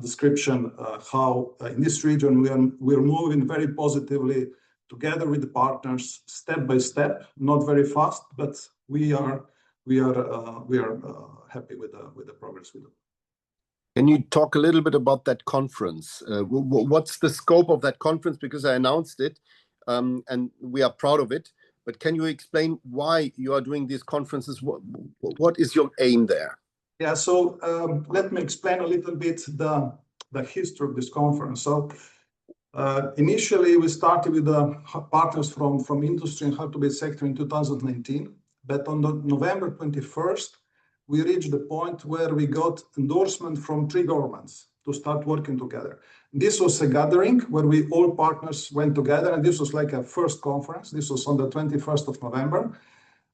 description how in this region we're moving very positively together with the partners, step by step, not very fast, but we are happy with the progress we do. Can you talk a little bit about that conference? What's the scope of that conference? Because I announced it, and we are proud of it. But can you explain why you are doing these conferences? What is your aim there? Yeah, so let me explain a little bit the history of this conference. So initially, we started with the partners from industry and hard-to-abate sector in 2019. But on November 21st, we reached the point where we got endorsement from 3 governments to start working together. This was a gathering where all partners went together, and this was like a first conference. This was on the 21st of November.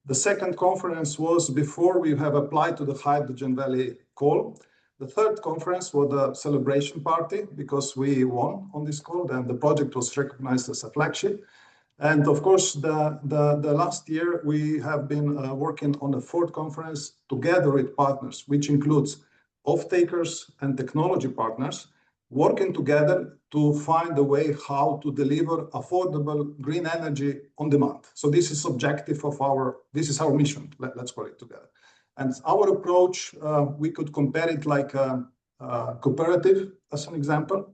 The second conference was before we have applied to the Hydrogen Valley call. The third conference was the celebration party because we won on this call, and the project was recognized as a flagship. And of course, the last year we have been working on the fourth conference together with partners, which includes off-takers and technology partners, working together to find a way how to deliver affordable green energy on demand. So this is objective of this is our mission, let's call it together. And our approach, we could compare it like a cooperative as an example,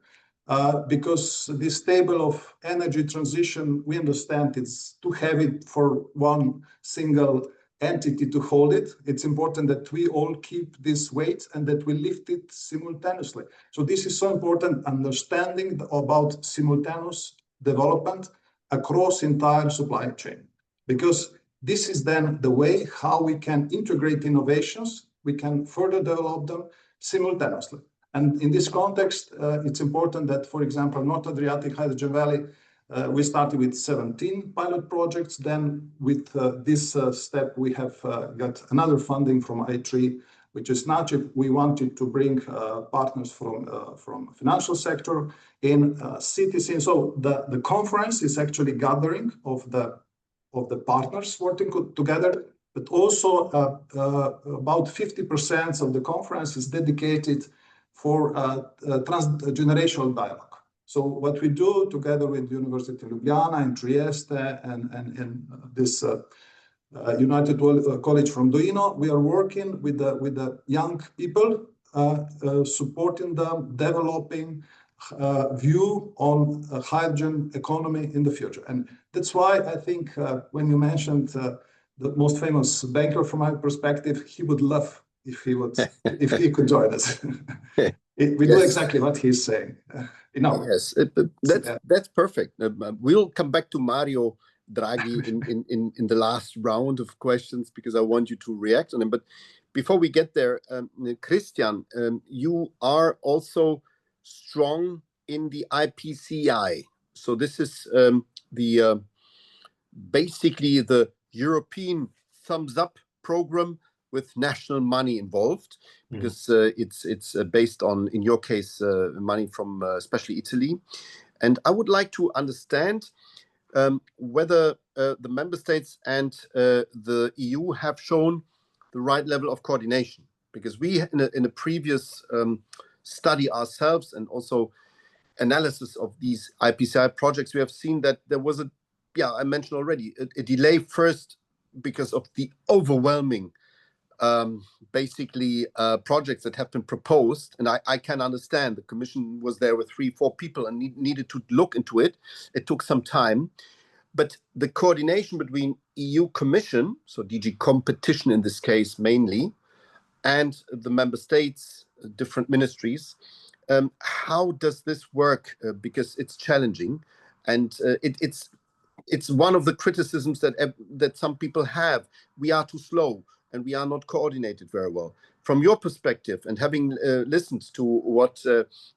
because this table of energy transition, we understand it's too heavy for one single entity to hold it. It's important that we all keep this weight and that we lift it simultaneously. So this is so important, understanding about simultaneous development across entire supply chain, because this is then the way how we can integrate innovations, we can further develop them simultaneously. And in this context, it's important that, for example, North Adriatic Hydrogen Valley, we started with 17 pilot projects. Then with this step, we have got another funding from I3, which is NACIP. We wanted to bring partners from financial sector in cities. And so the conference is actually gathering of the partners working together, but also about 50% of the conference is dedicated for transgenerational dialogue. So what we do together with University of Ljubljana and Trieste and this United College from Duino, we are working with the young people, supporting them, developing view on a hydrogen economy in the future. And that's why I think when you mentioned the most famous banker from my perspective, he would love if he could join us. We do exactly what he's saying. Yes, that's perfect. We'll come back to Mario Draghi in the last round of questions because I want you to react on them. But before we get there, Christian, you are also strong in the IPCEI. So this is basically the European thumbs up program with national money involved, because it's based on, in your case, money from especially Italy. And I would like to understand whether the member states and the EU have shown the right level of coordination, because we in a previous study ourselves and also analysis of these IPCEI projects, we have seen that there was I mentioned already, a delay first because of the overwhelming projects that have been proposed. And I can understand the Commission was there with 3-4 people and needed to look into it. It took some time. But the coordination between EU Commission, so DG Competition in this case mainly, and the member states, different ministries, how does this work? Because it's challenging, and it's one of the criticisms that some people have. We are too slow. and we are not coordinated very well. From your perspective, and having listened to what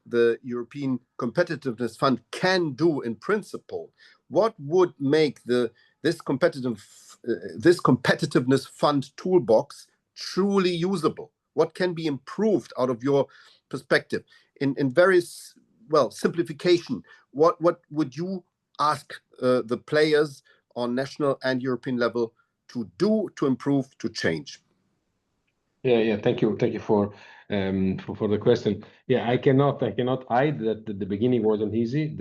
the European Competitiveness Fund can do in principle, what would make this competitiveness fund toolbox truly usable? What can be improved out of your perspective? In various, well, simplification, what would you ask the players on national and European level to do, to improve, to change? Yeah. Thank you for the question. Yeah, I cannot hide that the beginning wasn't easy.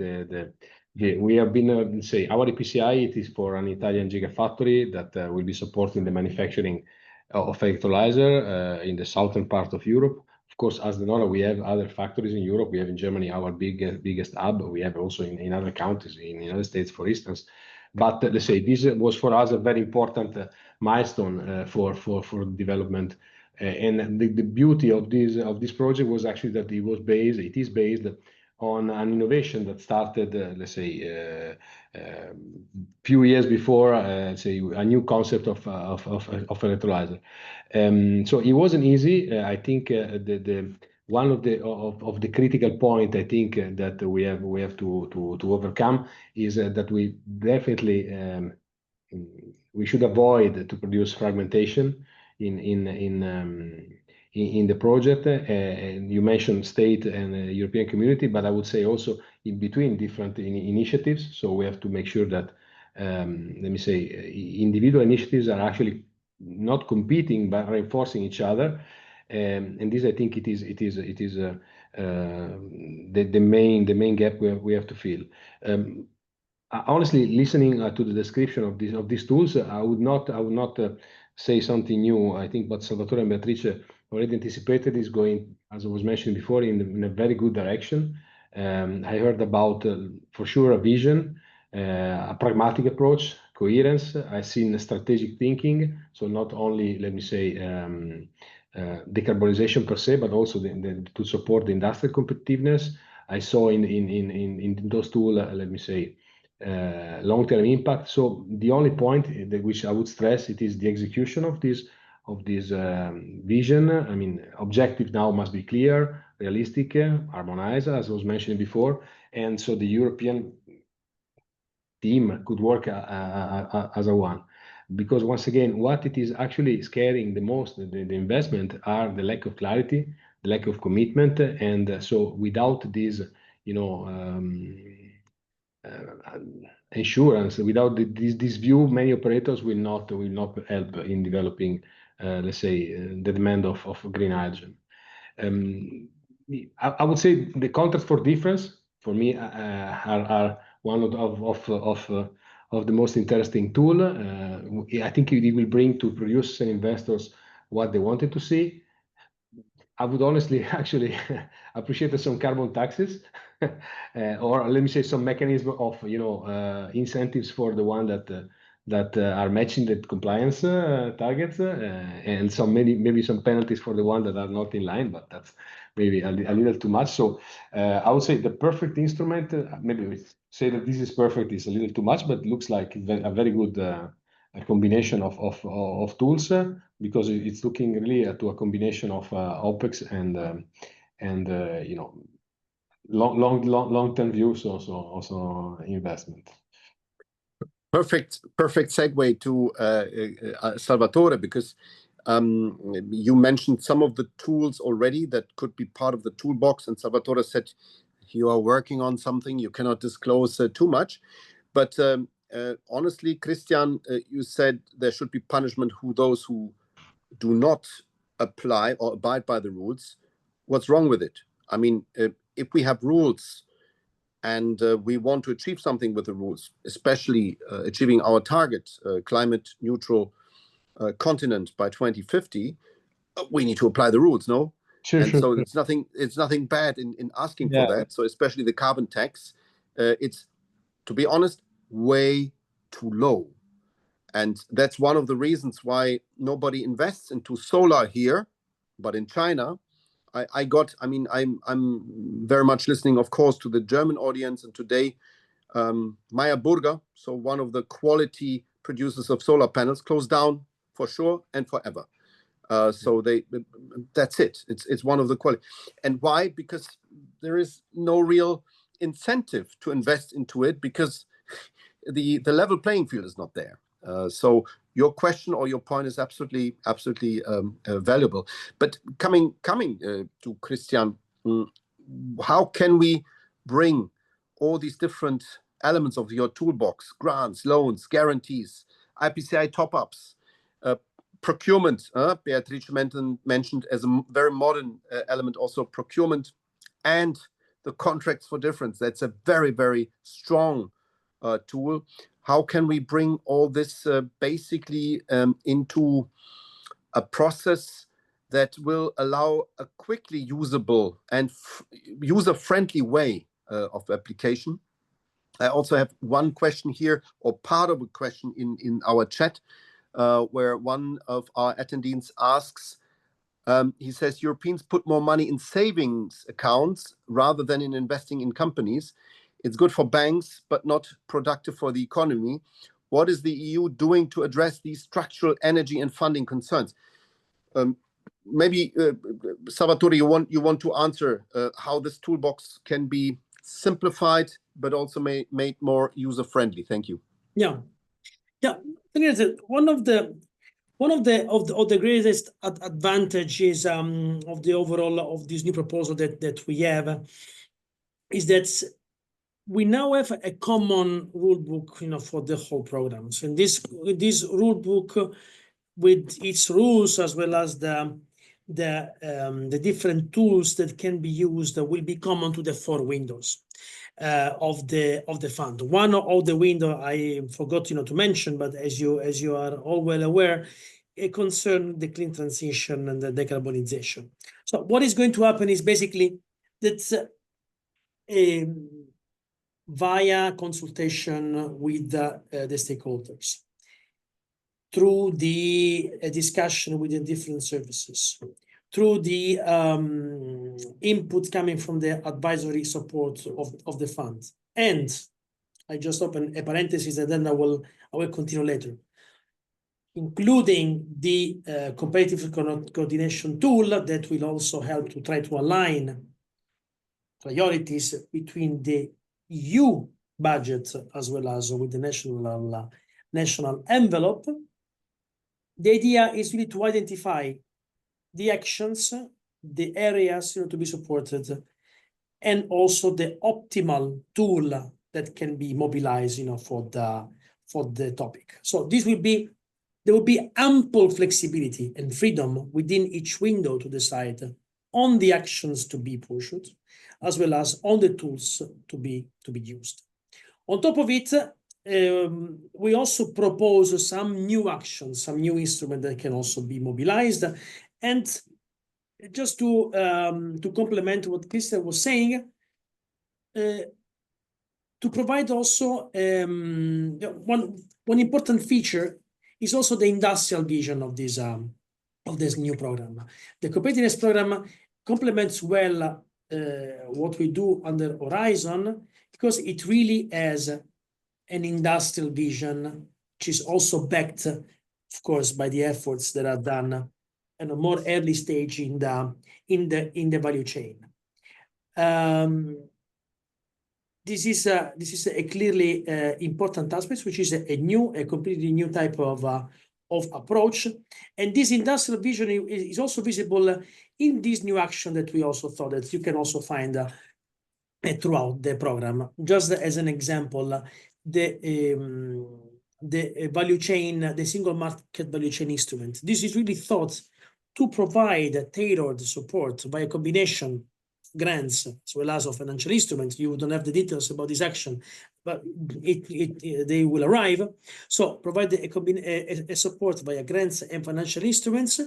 We have been say our EPCI, it is for an Italian gigafactory that will be supporting the manufacturing of electrolyzer in the southern part of Europe. Of course, as the NORA, we have other factories in Europe. We have in Germany our biggest hub. We have also in other countries, in the United States, for instance. But let's say this was for us a very important milestone for development. And the beauty of this project was actually that it is based on an innovation that started, let's say, few years before, say, a new concept of electrolyzer. So it wasn't easy. I think one of the critical point I think that we have to overcome is that we definitely we should avoid to produce fragmentation in the project. And you mentioned state and European community, but I would say also in between different initiatives. So we have to make sure that let me say individual initiatives are actually not competing but reinforcing each other. And this, I think, it is the main gap we have to fill. Honestly, listening to the description of these tools, I would not say something new. I think what Salvatore and Beatrice already anticipated is going, as I was mentioning before, in a very good direction. I heard about, for sure, a vision, a pragmatic approach, coherence. I've seen strategic thinking. So not only, let me say, decarbonization per se, but also to support the industrial competitiveness. I saw in those tools, let me say, long-term impact. So the only point which I would stress, it is the execution of this vision. I mean, objective now must be clear, realistic, harmonized, as I was mentioning before, and so the European team could work as a one. Because once again, what it is actually scaring the most, the investment, are the lack of clarity, the lack of commitment, and so without this, insurance, without this view, many operators will not help in developing, let's say, the demand of green hydrogen. I would say the contracts for difference for me are one of the most interesting tool. I think it will bring to producers and investors what they wanted to see. I would honestly actually appreciate some carbon taxes, or let me say some mechanism of incentives for the one that are matching the compliance targets, and maybe some penalties for the one that are not in line. But that's maybe a little too much. So I would say the perfect instrument. Maybe we say that this is perfect is a little too much, but it looks like a very good a combination of tools, because it's looking really to a combination of OPEX and long-term views, also investment. Perfect segue to Salvatore, because you mentioned some of the tools already that could be part of the toolbox, and Salvatore said you are working on something you cannot disclose too much, but honestly, Christian, you said there should be punishment those who do not apply or abide by the rules. What's wrong with it? I mean, if we have rules and we want to achieve something with the rules, especially achieving our target, climate neutral continent by 2050, we need to apply the rules, no? Sure. So it's nothing bad in asking for that. So especially the carbon tax, it's, to be honest, way too low. And that's one of the reasons why nobody invests into solar here, but in China. I'm very much listening, of course, to the German audience, and today Meyer Burger, so one of the quality producers of solar panels, closed down for sure and forever. So that's it. It's one of the quality. And why? Because there is no real incentive to invest into it, because the level playing field is not there. So your question or your point is absolutely valuable. But coming to Christian, how can we bring all these different elements of your toolbox, grants, loans, guarantees, IPCI top-ups, procurement, Beatrice mentioned as a very modern element, also procurement, and the contracts for difference. That's a very, very strong tool. How can we bring all this basically into a process that will allow a quickly usable and user-friendly way of application? I also have one question here, or part of a question in our chat, where one of our attendees asks, he says, Europeans put more money in savings accounts rather than in investing in companies. It's good for banks, but not productive for the economy. What is the EU doing to address these structural energy and funding concerns? Maybe Salvatore, you want to answer how this toolbox can be simplified, but also made more user-friendly. Thank you. Yeah. One of the greatest advantages of the overall of this new proposal that we have is that we now have a common rule book, for the whole programs, and this rule book with its rules as well as the different tools that can be used will be common to the 4 windows of the fund. One of the window I forgot to mention, but as you are all well aware, it concerns the clean transition and the decarbonization. So what is going to happen is basically that via consultation with the stakeholders, through the discussion with the different services, through the input coming from the advisory support of the fund. And I just open a parenthesis and then I will continue later, including the competitive coordination tool that will also help to try to align priorities between the EU budget as well as with the national envelope. The idea is really to identify the actions, the areas to be supported, and also the optimal tool that can be mobilized for the topic. So there will be ample flexibility and freedom within each window to decide on the actions to be pursued, as well as on the tools to be used. On top of it, we also propose some new actions, some new instruments that can also be mobilized. And just to complement what Christian was saying, to provide also one important feature is also the industrial vision of this new program. The competitiveness program complements well what we do under Horizon, because it really has an industrial vision, which is also backed, of course, by the efforts that are done at a more early stage in the value chain. This is a clearly important aspect, which is a completely new type of approach. And this industrial vision is also visible in this new action that we also thought that you can also find throughout the program. Just as an example, the value chain, the single market value chain instrument. This is really thought to provide tailored support by a combination grants as well as of financial instruments. You don't have the details about this action, but they will arrive. So provide a support via grants and financial instruments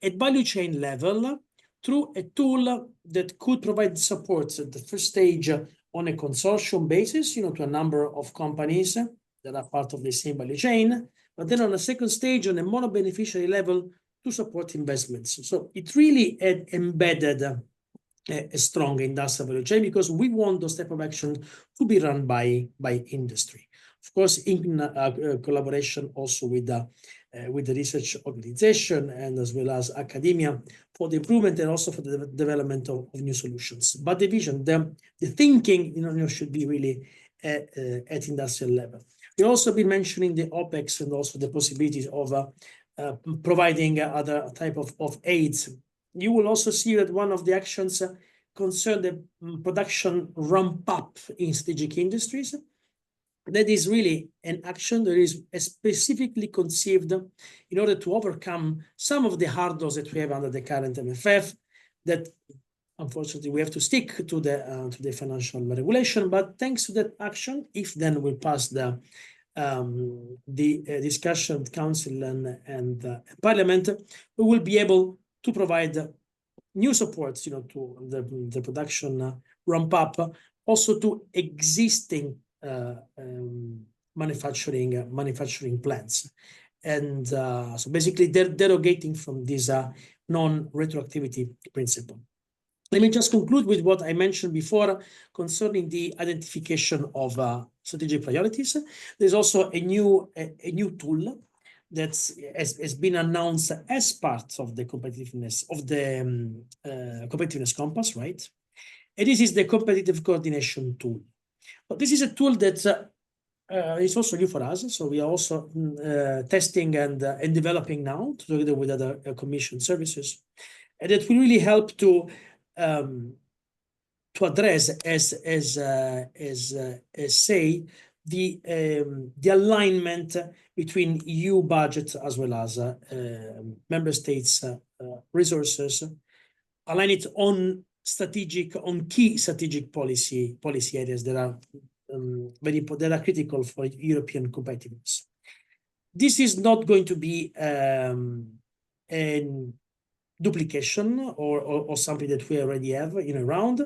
at value chain level through a tool that could provide support at the first stage on a consortium basis, to a number of companies that are part of the same value chain, but then on a second stage on a mono-beneficiary level to support investments. So it really had embedded a strong industrial value chain, because we want those type of action to be run by industry. of course, in collaboration also with the research organization and as well as academia for the improvement and also for the development of new solutions. But the vision, the thinking, should be really at industrial level. We've also been mentioning the OPEX and also the possibilities of providing other type of aids. You will also see that one of the actions concern the production ramp up in strategic industries. That is really an action that is specifically conceived in order to overcome some of the hurdles that we have under the current MFF, that unfortunately we have to stick to the financial regulation. But thanks to that action, if then we pass the discussion with Council and Parliament, we will be able to provide new supports, to the production ramp up, also to existing manufacturing plants, and so basically they're derogating from this non-retroactivity principle. Let me just conclude with what I mentioned before concerning the identification of strategic priorities. There's also a new tool that has been announced as part of the competitiveness of the competitiveness compass, right? And this is the competitive coordination tool. But this is a tool that is also new for us. So we are also testing and developing now together with other commission services, and it will really help to address, as say, the alignment between EU budget as well as member states resources, align it on key strategic policy areas that are that are critical for European competitiveness. This is not going to be a duplication or something that we already have around,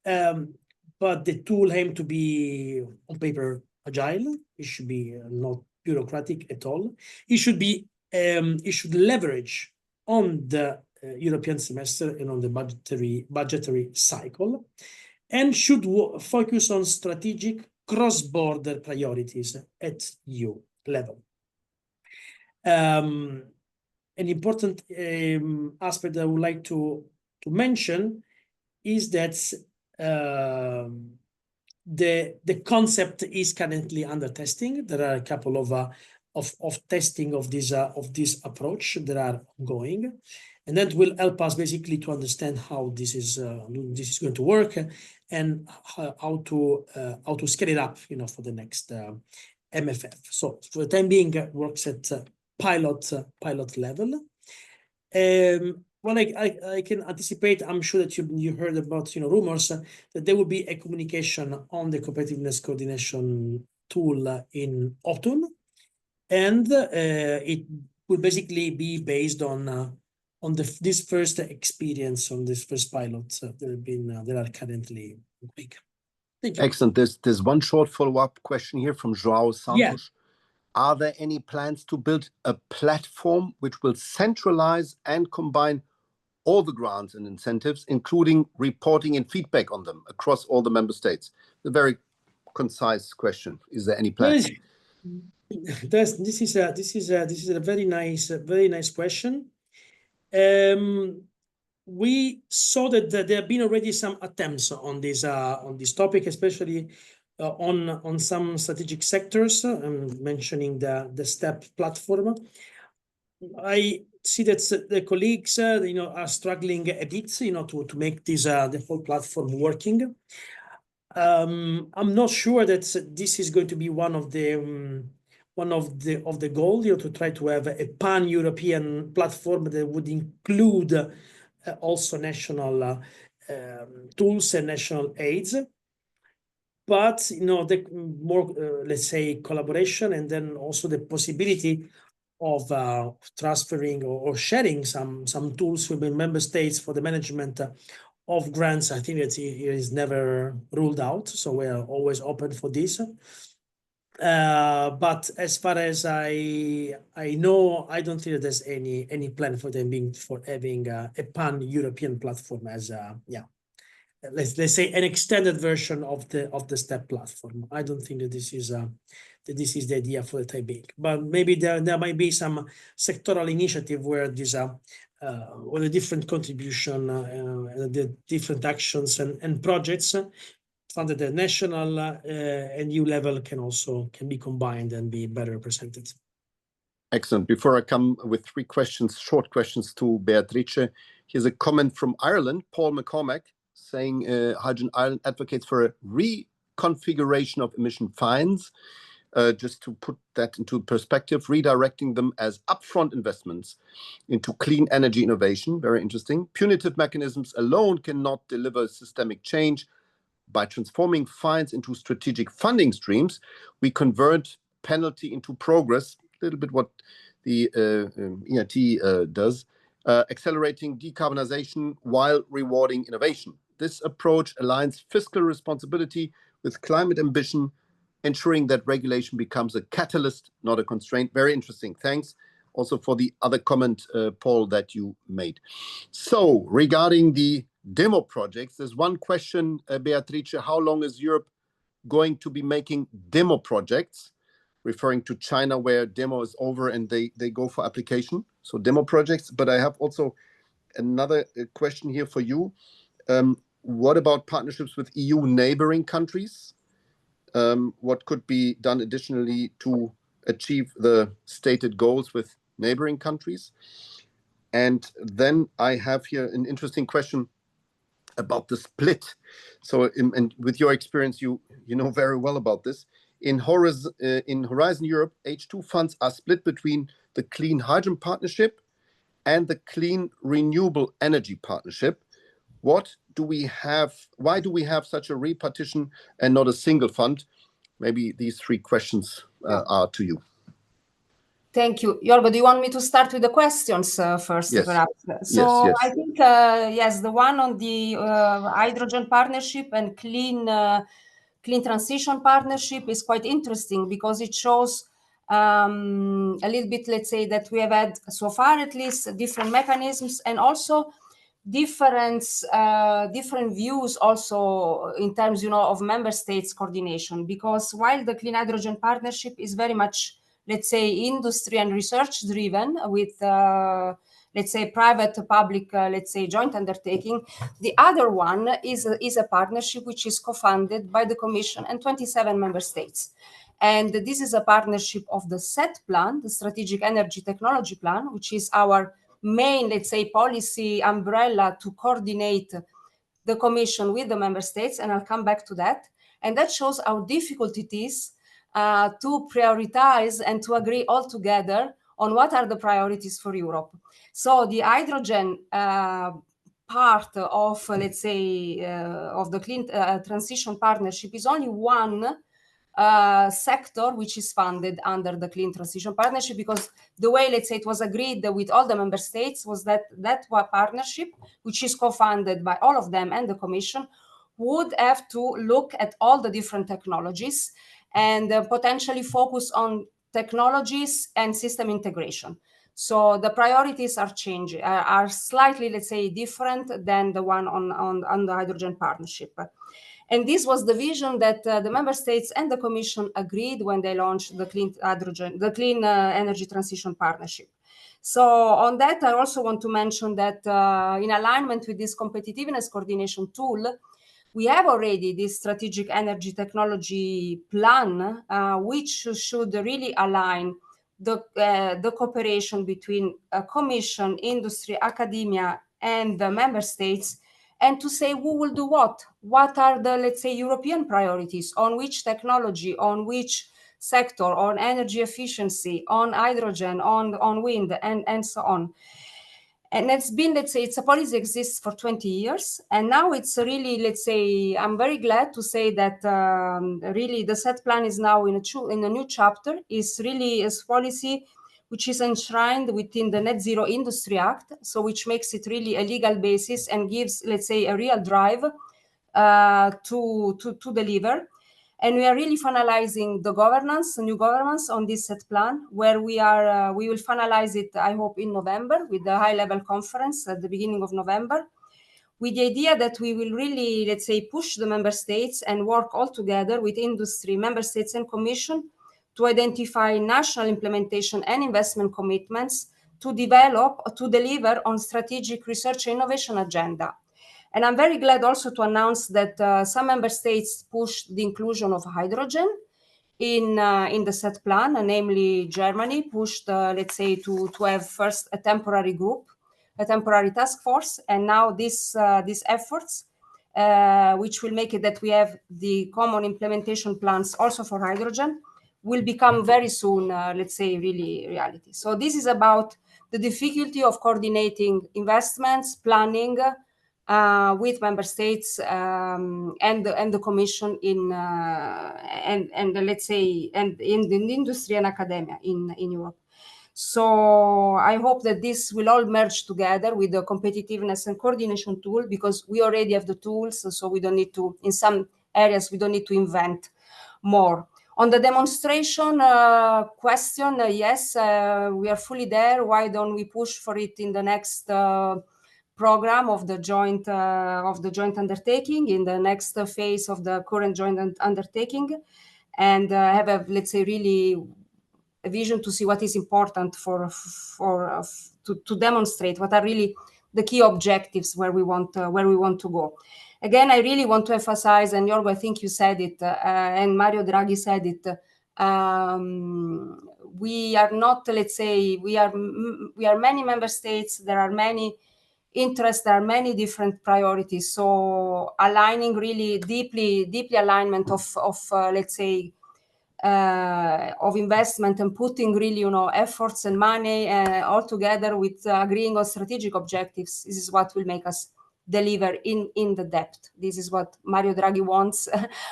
but the tool aims to be on paper agile. It should be not bureaucratic at all. It should leverage on the European semester and on the budgetary cycle, and should focus on strategic cross-border priorities at EU level. An important aspect that I would like to mention is that the concept is currently under testing. There are a couple of testing of this approach that are ongoing, and that will help us basically to understand how this is going to work and how to scale it up, for the next MFF. So for the time being, it works at pilot level. Well, I can anticipate. I'm sure that you heard about rumors that there will be a communication on the competitiveness coordination tool in autumn, and it will basically be based on this first experience, on this first pilot that are currently big. Thank you. Excellent. There's one short follow-up question here from João Santos. Yeah. Are there any plans to build a platform which will centralize and combine all the grants and incentives, including reporting and feedback on them across all the member states? A very concise question. Is there any plan? This is a very nice question. We saw that there have been already some attempts on this topic, especially on some strategic sectors. I'm mentioning the STEP platform. I see that the colleagues, are struggling a bit, to make this the whole platform working. I'm not sure that this is going to be one of the goals, to try to have a pan-European platform that would include also national tools and national aids. But the more let's say collaboration, and then also the possibility of transferring or sharing some tools within member states for the management of grants, I think that it is never ruled out. So we are always open for this. But as far as I know, I don't think that there's any plan for them for having a pan-European platform as let's say an extended version of the STEP platform. I don't think that this is the idea for the time being, but maybe there might be some sectoral initiative where these where the different contribution, the different actions and projects funded at national and EU level can be combined and be better represented. Excellent. Before I come with three questions, short questions to Beatrice, here's a comment from Ireland, Paul McCormack, saying Hydrogen Ireland advocates for a reconfiguration of emission fines, just to put that into perspective, redirecting them as upfront investments into clean energy innovation. Very interesting. Punitive mechanisms alone cannot deliver systemic change. By transforming fines into strategic funding streams, we convert penalty into progress, a little bit what the EIT does, accelerating decarbonization while rewarding innovation. This approach aligns fiscal responsibility with climate ambition, ensuring that regulation becomes a catalyst, not a constraint. Very interesting. Thanks also for the other comment, Paul, that you made. So regarding the demo projects, there's one question, Beatrice, how long is Europe going to be making demo projects, referring to China where demo is over and they go for application, so demo projects. But I have also another question here for you. What about partnerships with EU neighboring countries? What could be done additionally to achieve the stated goals with neighboring countries? And then I have here an interesting question about the split. So and with your experience, you know very well about this. In Horizon Europe, H2 funds are split between the Clean Hydrogen Partnership and the Clean Renewable Energy Partnership. What do we have? Why do we have such a repartition and not a single fund? Maybe these three questions are to you. Thank you. Jorgo, do you want me to start with the questions first, yes. perhaps? So yes. I think, yes, the one on the hydrogen partnership and clean transition partnership is quite interesting because it shows a little bit, let's say, that we have had so far at least different mechanisms and also different views also in terms, of member states coordination. Because while the clean hydrogen partnership is very much, let's say, industry and research driven with, let's say, private public, let's say, joint undertaking, the other one is a partnership which is co-funded by the Commission and 27 member states. And this is a partnership of the SET plan, the Strategic Energy Technology Plan, which is our main, let's say, policy umbrella to coordinate the Commission with the member states. And I'll come back to that. And that shows how difficult it is to prioritize and to agree all together on what are the priorities for Europe. So the hydrogen part of, let's say, of the clean transition partnership is only one sector which is funded under the clean transition partnership, because the way, let's say, it was agreed with all the member states was that partnership, which is co-funded by all of them and the Commission, would have to look at all the different technologies and potentially focus on technologies and system integration. So the priorities are changing, are slightly, let's say, different than the one on the hydrogen partnership. And this was the vision that the member states and the Commission agreed when they launched the clean energy transition partnership. So on that, I also want to mention that in alignment with this competitiveness coordination tool, we have already this strategic energy technology plan, which should really align the cooperation between Commission, industry, academia, and the member states, and to say who will do what. What are the, let's say, European priorities on which technology, on which sector, on energy efficiency, on hydrogen, on wind, and so on. And it's been, let's say, it's a policy exists for 20 years. And now it's really, let's say, I'm very glad to say that really the SET plan is now in a new chapter, is really a policy which is enshrined within the Net Zero Industry Act, so which makes it really a legal basis and gives, let's say, a real drive to deliver. And we are really finalizing the new governance on this SET plan, where we will finalize it, I hope, in November with the high-level conference at the beginning of November. with the idea that we will really, let's say, push the member states and work all together with industry, member states and Commission to identify national implementation and investment commitments to develop or to deliver on strategic research and innovation agenda. And I'm very glad also to announce that some member states pushed the inclusion of hydrogen in the set plan, namely Germany pushed, let's say, to have first a temporary group, a temporary task force, and now these efforts, which will make it that we have the common implementation plans also for hydrogen, will become very soon, let's say, really reality. So this is about the difficulty of coordinating investments, planning, with member states and the Commission and let's say in the industry and academia in Europe. So I hope that this will all merge together with the competitiveness and coordination tool, because we already have the tools, so we don't need to, in some areas, we don't need to invent more. On the demonstration question, yes, we are fully there. Why don't we push for it in the next program of the joint undertaking, in the next phase of the current joint undertaking, and have a, let's say, really a vision to see what is important to demonstrate what are really the key objectives where we want to go. Again, I really want to emphasize, and Jorgo, I think you said it, and Mario Draghi said it. We are not, let's say, we are many member states. There are many interests. There are many different priorities. So aligning really deeply alignment of let's say, of investment and putting really, efforts and money all together with agreeing on strategic objectives. This is what will make us deliver in the depth. This is what Mario Draghi wants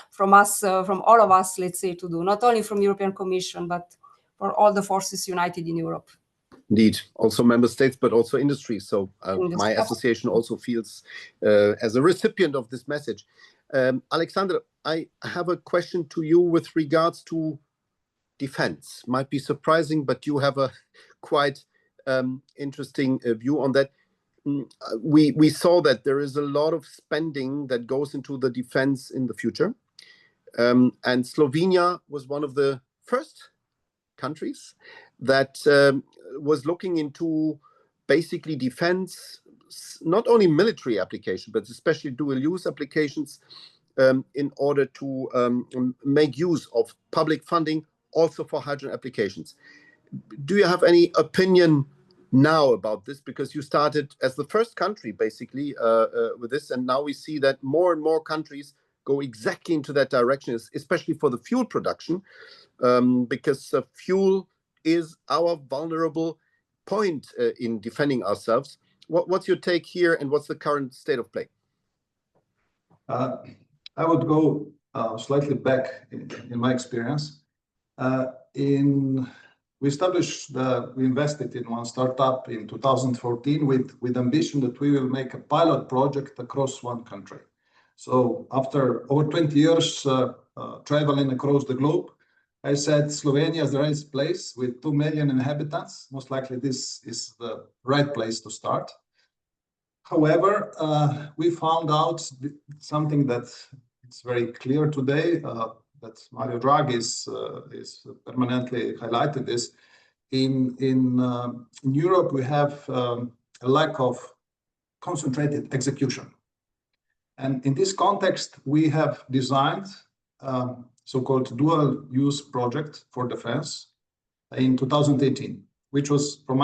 from us, from all of us, let's say, to do, not only from European Commission, but for all the forces united in Europe. Indeed, also member states, but also industry. So my association also feels as a recipient of this message. Alexandra, I have a question to you with regards to defense. Might be surprising, but you have a quite interesting view on that. We saw that there is a lot of spending that goes into the defense in the future. And Slovenia was one of the first countries that was looking into basically defense, not only military application, but especially dual use applications in order to make use of public funding also for hydrogen applications. Do you have any opinion now about this? Because you started as the first country basically with this, and now we see that more and more countries go exactly into that direction, especially for the fuel production, because fuel is our vulnerable point in defending ourselves. What's your take here, and what's the current state of play? I would go slightly back in my experience. We invested in one startup in 2014 with ambition that we will make a pilot project across one country. So after over 20 years traveling across the globe, I said Slovenia is the right place with 2 million inhabitants. Most likely this is the right place to start. However, we found out something that it's very clear today, that Mario Draghi is permanently highlighted this. In Europe, we have a lack of concentrated execution. And in this context, we have designed so-called dual-use project for defense in 2018, which was, from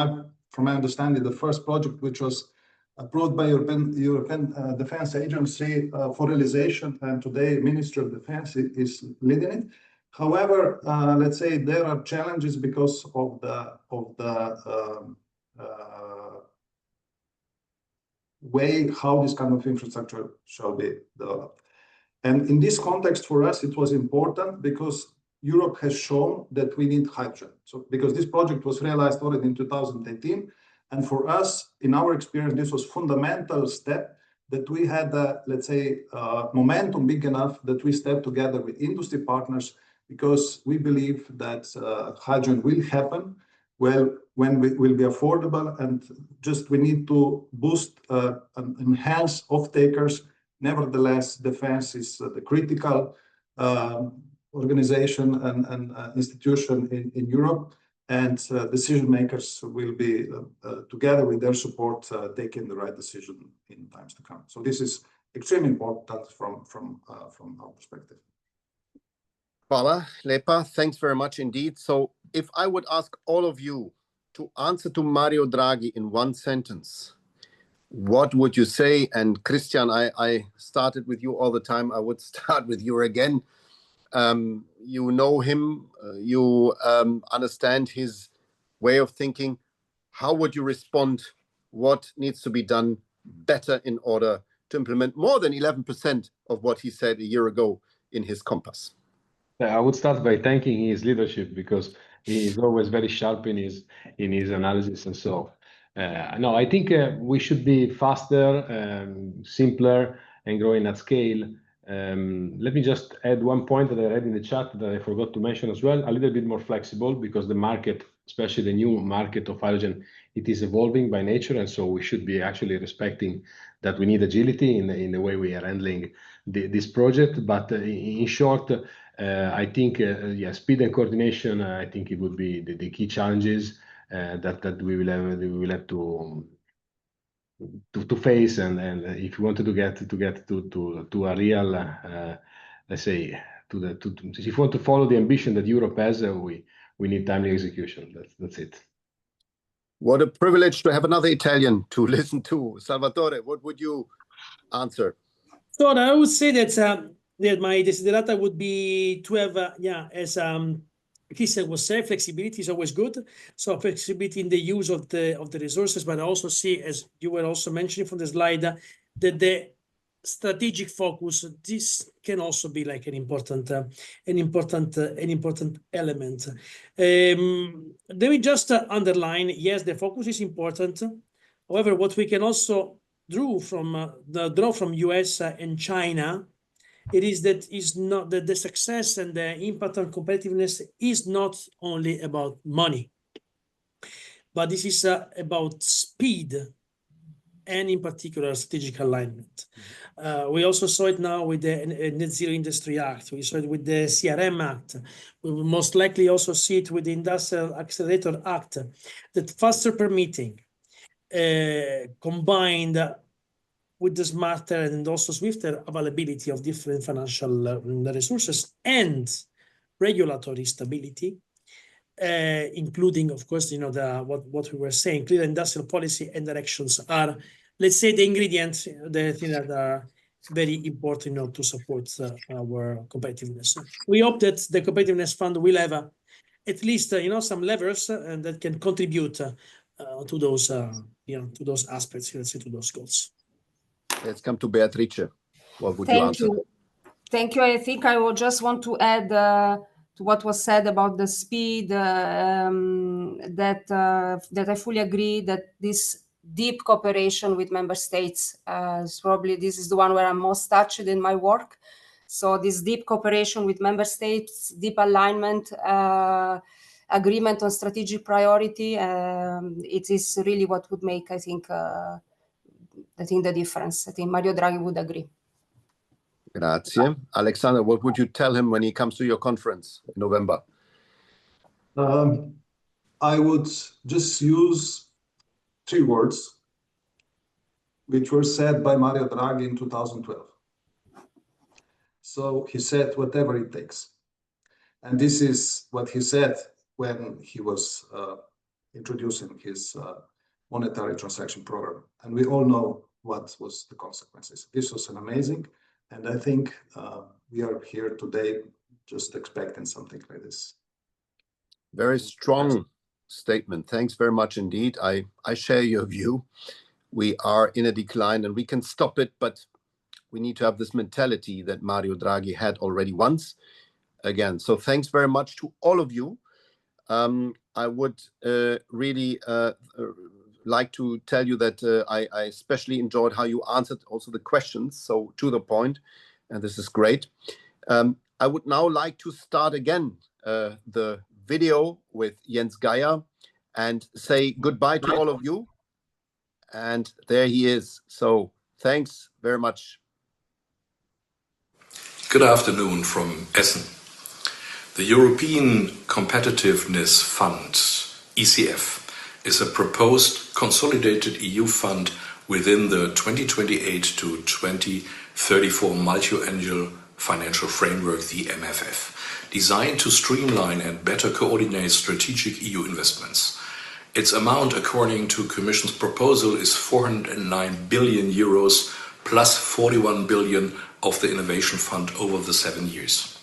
my understanding, the first project which was approved by European Defense Agency for realization, and today Ministry of Defense is leading it. However, let's say there are challenges because of the way how this kind of infrastructure shall be developed. And in this context, for us, it was important because Europe has shown that we need hydrogen. So because this project was realized already in 2018, and for us, in our experience, this was fundamental step that we had, let's say, momentum big enough that we stepped together with industry partners, because we believe that hydrogen will happen. well, when we will be affordable, and just we need to boost and enhance off-takers. Nevertheless, defense is the critical organization and institution in Europe, and decision makers will be together with their support taking the right decision in times to come. So this is extremely important from our perspective. Hvala lepa. Thanks very much indeed. So if I would ask all of you to answer to Mario Draghi in one sentence, what would you say? And Christian, I started with you all the time. I would start with you again. You know him, you understand his way of thinking. How would you respond? What needs to be done better in order to implement more than 11% of what he said a year ago in his compass? I would start by thanking his leadership, because he is always very sharp in his analysis. And so, no, I think we should be faster, simpler, and growing at scale. Let me just add one point that I read in the chat that I forgot to mention as well: a little bit more flexible, because the market, especially the new market of hydrogen, it is evolving by nature, and so we should be actually respecting that we need agility in the way we are handling this project. But in short, I think yeah, speed and coordination. I think it would be the key challenges that we will have to face, and if you wanted to get to a real let's say if you want to follow the ambition that Europe has, we need timely execution. That's it. What a privilege to have another Italian to listen to. Salvatore, what would you answer? So I would say that my desiderata would be to have as Christian was saying, flexibility is always good. So flexibility in the use of the resources, but I also see, as you were also mentioning from the slide, that the strategic focus, this can also be like an important element. Let me just underline, yes, the focus is important. However, what we can also draw from US and China, it is that is not that the success and the impact on competitiveness is not only about money, but this is about speed, and in particular strategic alignment. We also saw it now with the Net Zero Industry Act. We saw it with the CRM Act. We will most likely also see it with the Industrial Accelerator Act, that faster permitting combined with the smarter and also swifter availability of different financial resources and regulatory stability, including, of course, what we were saying, clear industrial policy and directions are, let's say, the ingredients, the things that are very important to support our competitiveness. We hope that the Competitiveness Fund will have at least some levers that can contribute to those aspects, let's say, to those goals. Let's come to Beatrice. What would you answer? Thank you. I think I would just want to add to what was said about the speed, that I fully agree that this deep cooperation with member states is probably, this is the one where I'm most touched in my work. So this deep cooperation with member states, deep alignment, agreement on strategic priority, it is really what would make, I think the difference. I think Mario Draghi would agree. Grazie. Alexander, what would you tell him when he comes to your conference in November? I would just use 3 words, which were said by Mario Draghi in 2012. So he said, whatever it takes. And this is what he said when he was introducing his monetary transaction program. And we all know what was the consequences. This was an amazing, and I think we are here today just expecting something like this. Very strong statement. Thanks very much indeed. I share your view. We are in a decline and we can stop it, but we need to have this mentality that Mario Draghi had already once again. So thanks very much to all of you. I would really like to tell you that I especially enjoyed how you answered also the questions, so to the point, and this is great. I would now like to start again the video with Jens Geier, and say goodbye to all of you. And there he is. So thanks very much. Good afternoon from Essen. The European Competitiveness Fund, ECF, is a proposed consolidated EU fund within the 2028 to 2034 multi-annual financial framework, the MFF, designed to streamline and better coordinate strategic EU investments. Its amount, according to Commission's proposal, is 409 billion euros plus 41 billion of the Innovation Fund over the 7 years.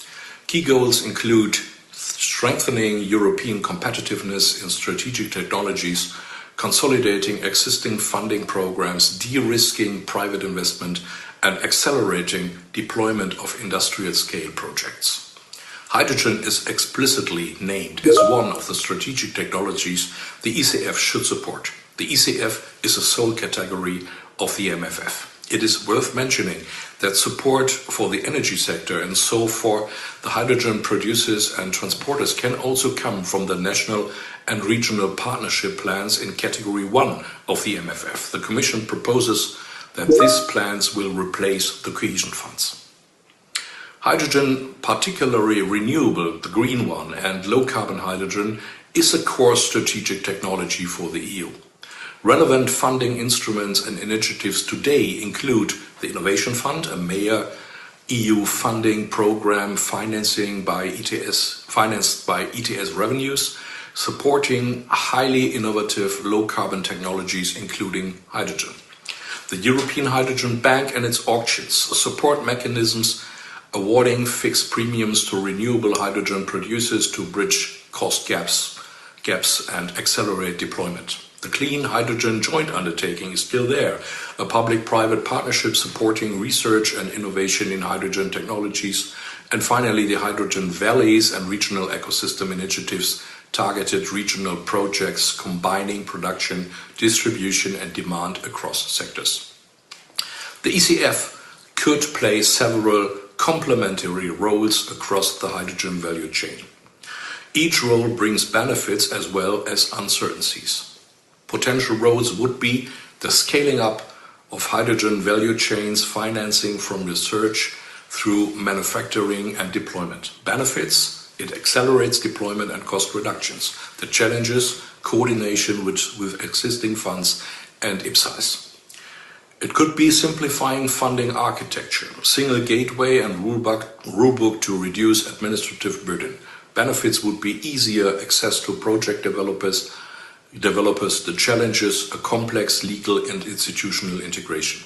Key goals include strengthening European competitiveness in strategic technologies, consolidating existing funding programs, de-risking private investment, and accelerating deployment of industrial-scale projects. Hydrogen is explicitly named as one of the strategic technologies the ECF should support. The ECF is a sole category of the MFF. It is worth mentioning that support for the energy sector and so for the hydrogen producers and transporters can also come from the national and regional partnership plans in Category 1 of the MFF. The Commission proposes that these plans will replace the cohesion funds. Hydrogen, particularly renewable, the green one, and low-carbon hydrogen, is a core strategic technology for the EU. Relevant funding instruments and initiatives today include the Innovation Fund, a major EU funding program financed by ETS revenues, supporting highly innovative low-carbon technologies, including hydrogen. The European Hydrogen Bank and its auctions support mechanisms awarding fixed premiums to renewable hydrogen producers to bridge cost gaps and accelerate deployment. The Clean Hydrogen Joint Undertaking is still there, a public-private partnership supporting research and innovation in hydrogen technologies. And finally, the Hydrogen Valleys and regional ecosystem initiatives, targeted regional projects combining production, distribution and demand across sectors. The ECF could play several complementary roles across the hydrogen value chain. Each role brings benefits as well as uncertainties. Potential roles would be the scaling up of hydrogen value chains, financing from research through manufacturing and deployment. Benefits: it accelerates deployment and cost reductions. The challenges: coordination with existing funds and IPSAs. It could be simplifying funding architecture, single gateway and rulebook to reduce administrative burden. Benefits would be easier access to project developers, the challenges: a complex legal and institutional integration.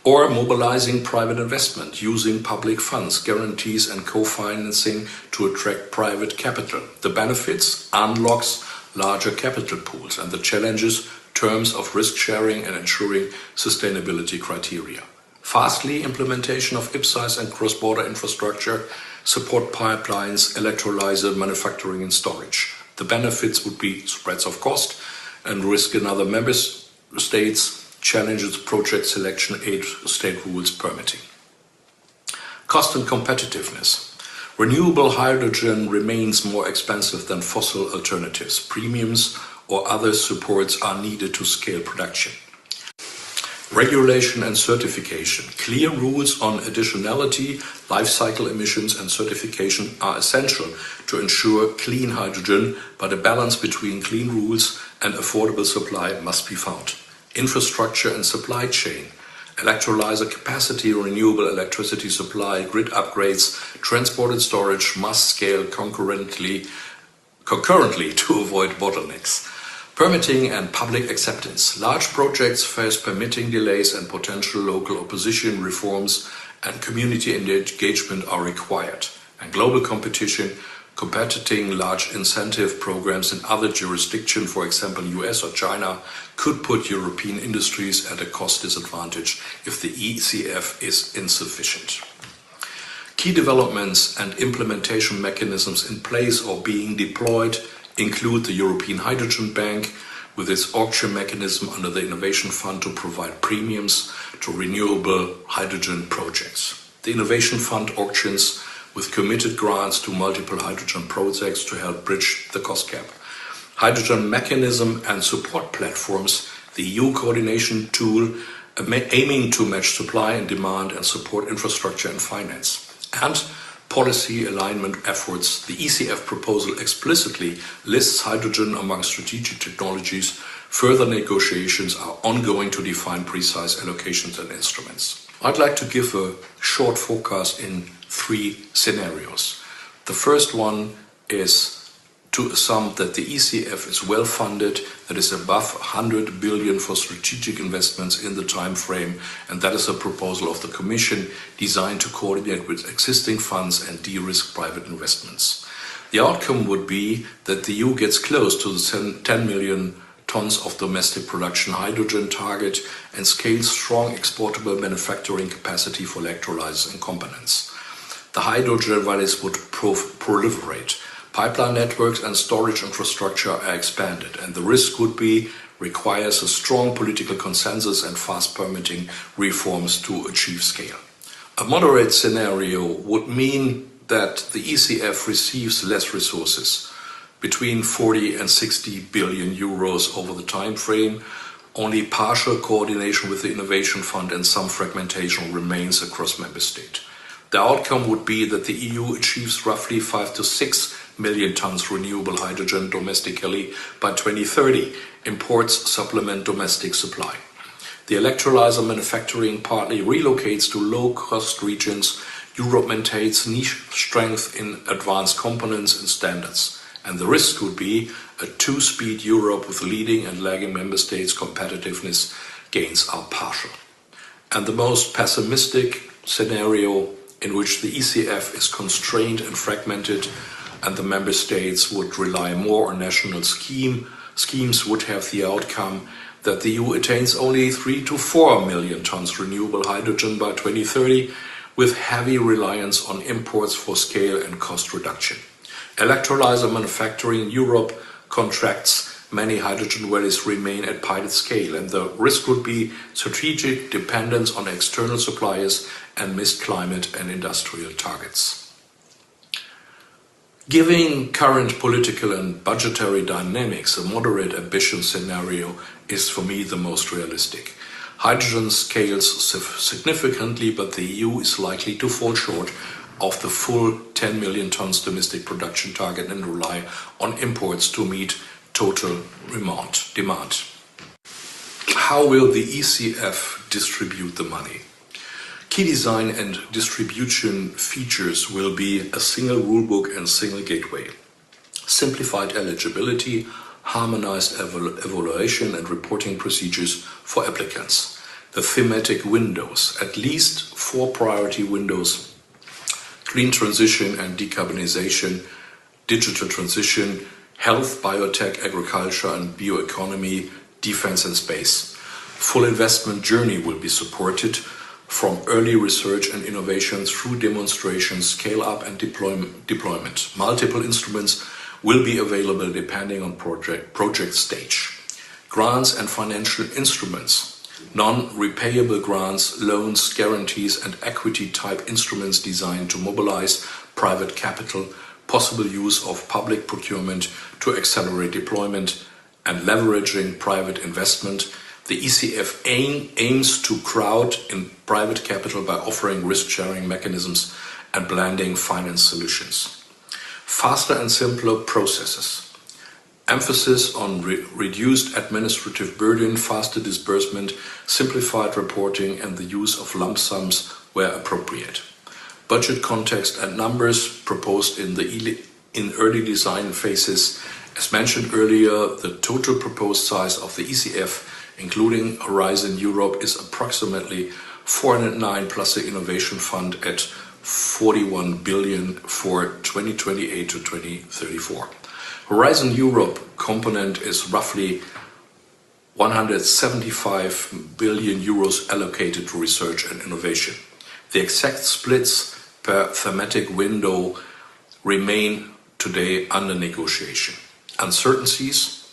Or mobilizing private investment, using public funds, guarantees and co-financing to attract private capital. The benefits: unlocks larger capital pools, and the challenges: terms of risk sharing and ensuring sustainability criteria. Fastly implementation of IPSAs and cross-border infrastructure, support pipelines, electrolyzer manufacturing and storage. The benefits would be spreads of cost and risk in other member states, challenges project selection, aid state rules, permitting. Cost and competitiveness. Renewable hydrogen remains more expensive than fossil alternatives. Premiums or other supports are needed to scale production. Regulation and certification. Clear rules on additionality, life cycle emissions and certification are essential to ensure clean hydrogen, but a balance between clean rules and affordable supply must be found. Infrastructure and supply chain. Electrolyzer capacity, renewable electricity supply, grid upgrades, transport and storage must scale concurrently to avoid bottlenecks. Permitting and public acceptance. Large projects face permitting delays and potential local opposition. Reforms and community engagement are required. And global competition, competing large incentive programs in other jurisdictions, for example US or China, could put European industries at a cost disadvantage if the ECF is insufficient. Key developments and implementation mechanisms in place or being deployed include the European Hydrogen Bank with its auction mechanism under the Innovation Fund to provide premiums to renewable hydrogen projects. The Innovation Fund auctions with committed grants to multiple hydrogen projects to help bridge the cost gap. hydrogen mechanism and support platforms, the EU coordination tool aiming to match supply and demand and support infrastructure and finance, and policy alignment efforts. The ECF proposal explicitly lists hydrogen among strategic technologies. Further negotiations are ongoing to define precise allocations and instruments. I'd like to give a short forecast in 3 scenarios. The first one is to assume that the ECF is well funded, that is above 100 billion for strategic investments in the time frame, and that is a proposal of the Commission designed to coordinate with existing funds and de-risk private investments. The outcome would be that the EU gets close to the 10 million tons of domestic production hydrogen target and scales strong exportable manufacturing capacity for electrolyzers and components. The hydrogen valleys would proliferate. Pipeline networks and storage infrastructure are expanded, and the risk would be requires a strong political consensus and fast permitting reforms to achieve scale. A moderate scenario would mean that the ECF receives less resources, between 40 and 60 billion euros over the time frame. Only partial coordination with the Innovation Fund and some fragmentation remains across member states. The outcome would be that the EU achieves roughly 5 to 6 million tons renewable hydrogen domestically by 2030. Imports supplement domestic supply. The electrolyzer manufacturing partly relocates to low-cost regions. Europe maintains niche strength in advanced components and standards. And the risk would be a two-speed Europe with leading and lagging member states. Competitiveness gains are partial. And the most pessimistic scenario, in which the ECF is constrained and fragmented and the member states would rely more on national schemes, would have the outcome that the EU attains only 3 to 4 million tons renewable hydrogen by 2030, with heavy reliance on imports for scale and cost reduction. Electrolyzer manufacturing in Europe contracts. Many hydrogen valleys remain at pilot scale, and the risk would be strategic dependence on external suppliers and missed climate and industrial targets. Given current political and budgetary dynamics, a moderate ambition scenario is for me the most realistic. Hydrogen scales significantly, but the EU is likely to fall short of the full 10 million tons domestic production target and rely on imports to meet total demand. How will the ECF distribute the money? Key design and distribution features will be a single rulebook and single gateway, simplified eligibility, harmonized evaluation and reporting procedures for applicants. The thematic windows, at least 4 priority windows: green transition and decarbonization, digital transition, health, biotech, agriculture and bioeconomy, defense and space. Full investment journey will be supported from early research and innovation through demonstration, scale up and deployment. Multiple instruments will be available depending on project stage. Grants and financial instruments. Non-repayable grants, loans, guarantees and equity type instruments designed to mobilize private capital, possible use of public procurement to accelerate deployment and leveraging private investment. The ECF aims to crowd in private capital by offering risk-sharing mechanisms and blending finance solutions. Faster and simpler processes. Emphasis on reduced administrative burden, faster disbursement, simplified reporting and the use of lump sums where appropriate. Budget context and numbers proposed in early design phases. As mentioned earlier, the total proposed size of the ECF, including Horizon Europe, is approximately 409 plus the Innovation Fund at 41 billion for 2028 to 2034. Horizon Europe component is roughly 175 billion euros allocated to research and innovation. The exact splits per thematic window remain today under negotiation. Uncertainties: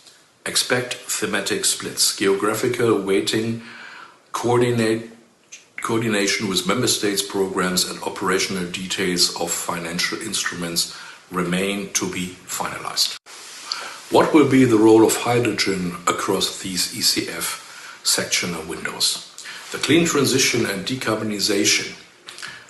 expect thematic splits. Geographical weighting, coordination with member states' programs and operational details of financial instruments remain to be finalized. What will be the role of hydrogen across these ECF sectional windows? The clean transition and decarbonization,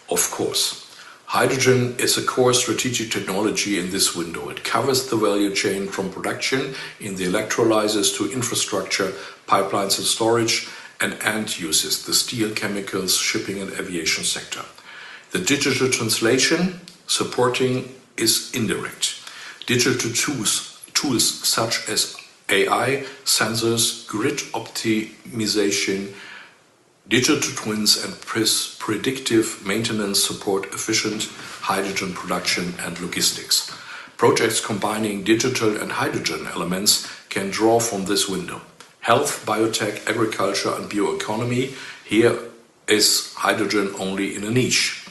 of course. Hydrogen is a core strategic technology in this window. It covers the value chain from production in the electrolyzers to infrastructure, pipelines and storage, and end uses, the steel, chemicals, shipping and aviation sector. The digital translation supporting is indirect. Digital tools such as AI, sensors, grid optimization, digital twins and predictive maintenance support efficient hydrogen production and logistics. Projects combining digital and hydrogen elements can draw from this window. Health, biotech, agriculture and bioeconomy. Here is hydrogen only in a niche.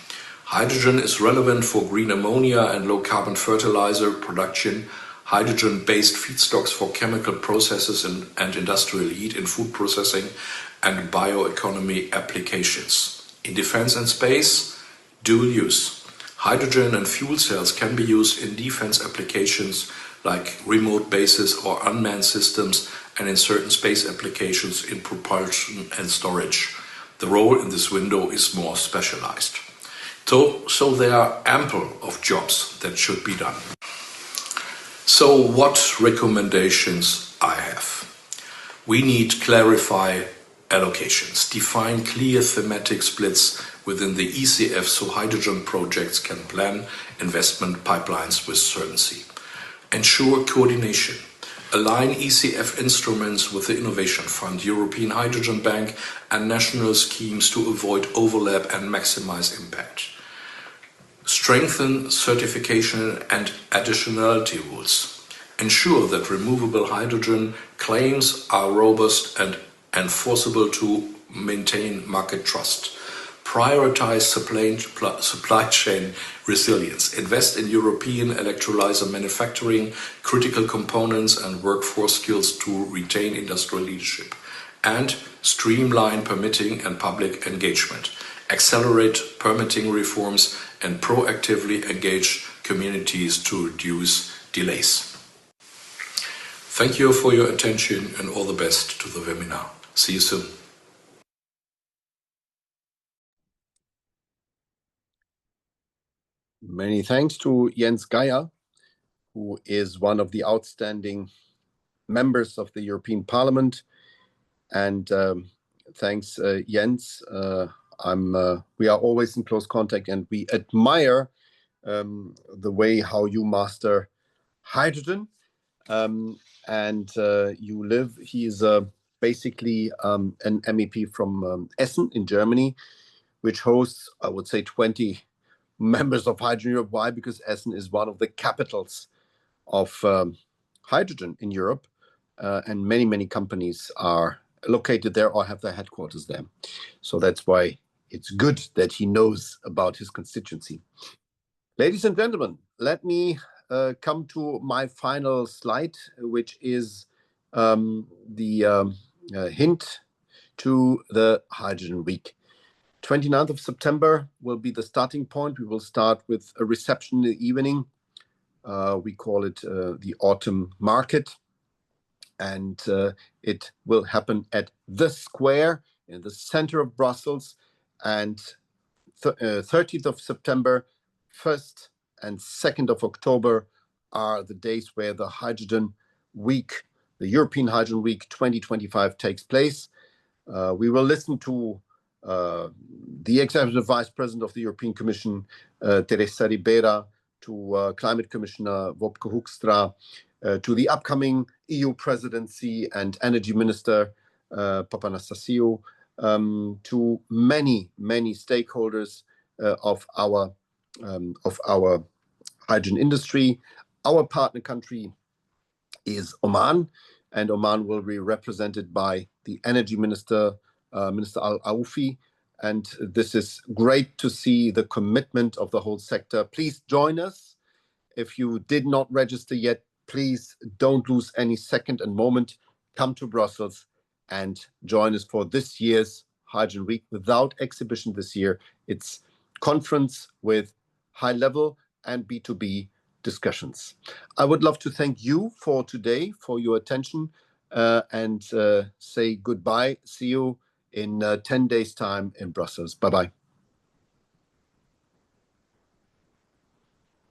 Hydrogen is relevant for green ammonia and low carbon fertilizer production, hydrogen-based feedstocks for chemical processes and industrial heat in food processing and bioeconomy applications. In defense and space, dual use. Hydrogen and fuel cells can be used in defense applications like remote bases or unmanned systems and in certain space applications in propulsion and storage. The role in this window is more specialized. So there are ample of jobs that should be done. So what recommendations I have? We need clarify allocations, define clear thematic splits within the ECF so hydrogen projects can plan investment pipelines with certainty. Ensure coordination. Align ECF instruments with the Innovation Fund, European Hydrogen Bank and national schemes to avoid overlap and maximize impact. Strengthen certification and additionality rules. Ensure that removable hydrogen claims are robust and enforceable to maintain market trust. Prioritize supply chain resilience. Invest in European electrolyzer manufacturing, critical components and workforce skills to retain industrial leadership. And streamline permitting and public engagement. Accelerate permitting reforms and proactively engage communities to reduce delays. Thank you for your attention and all the best to the webinar. See you soon. Many thanks to Jens Geier, who is one of the outstanding members of the European Parliament. And thanks, Jens. We are always in close contact and we admire the way how you master hydrogen. He is basically an MEP from Essen in Germany, which hosts, I would say, 20 members of Hydrogen Europe. Why? Because Essen is one of the capitals of hydrogen in Europe, and many companies are located there or have their headquarters there. So that's why it's good that he knows about his constituency. Ladies and gentlemen, let me come to my final slide, which is the hint to the Hydrogen Week. 29th of September will be the starting point. We will start with a reception in the evening. We call it the Autumn Market. And it will happen at the Square in the center of Brussels. And 30th of September, 1st and 2nd of October are the days where the Hydrogen Week, the European Hydrogen Week 2025 takes place. We will listen to the Executive Vice President of the European Commission, Teresa Ribera, to Climate Commissioner Wopke Hoekstra, to the upcoming EU Presidency and Energy Minister, Papanastasiou, to many stakeholders of our hydrogen industry. Our partner country is Oman, and Oman will be represented by the Energy Minister, Minister Al-Aufi. And this is great to see the commitment of the whole sector. Please join us. If you did not register yet, please don't lose any second and moment. Come to Brussels and join us for this year's Hydrogen Week. Without exhibition this year, it's conference with high level and B2B discussions. I would love to thank you for today, for your attention, and say goodbye. See you in 10 days' time in Brussels. Bye-bye.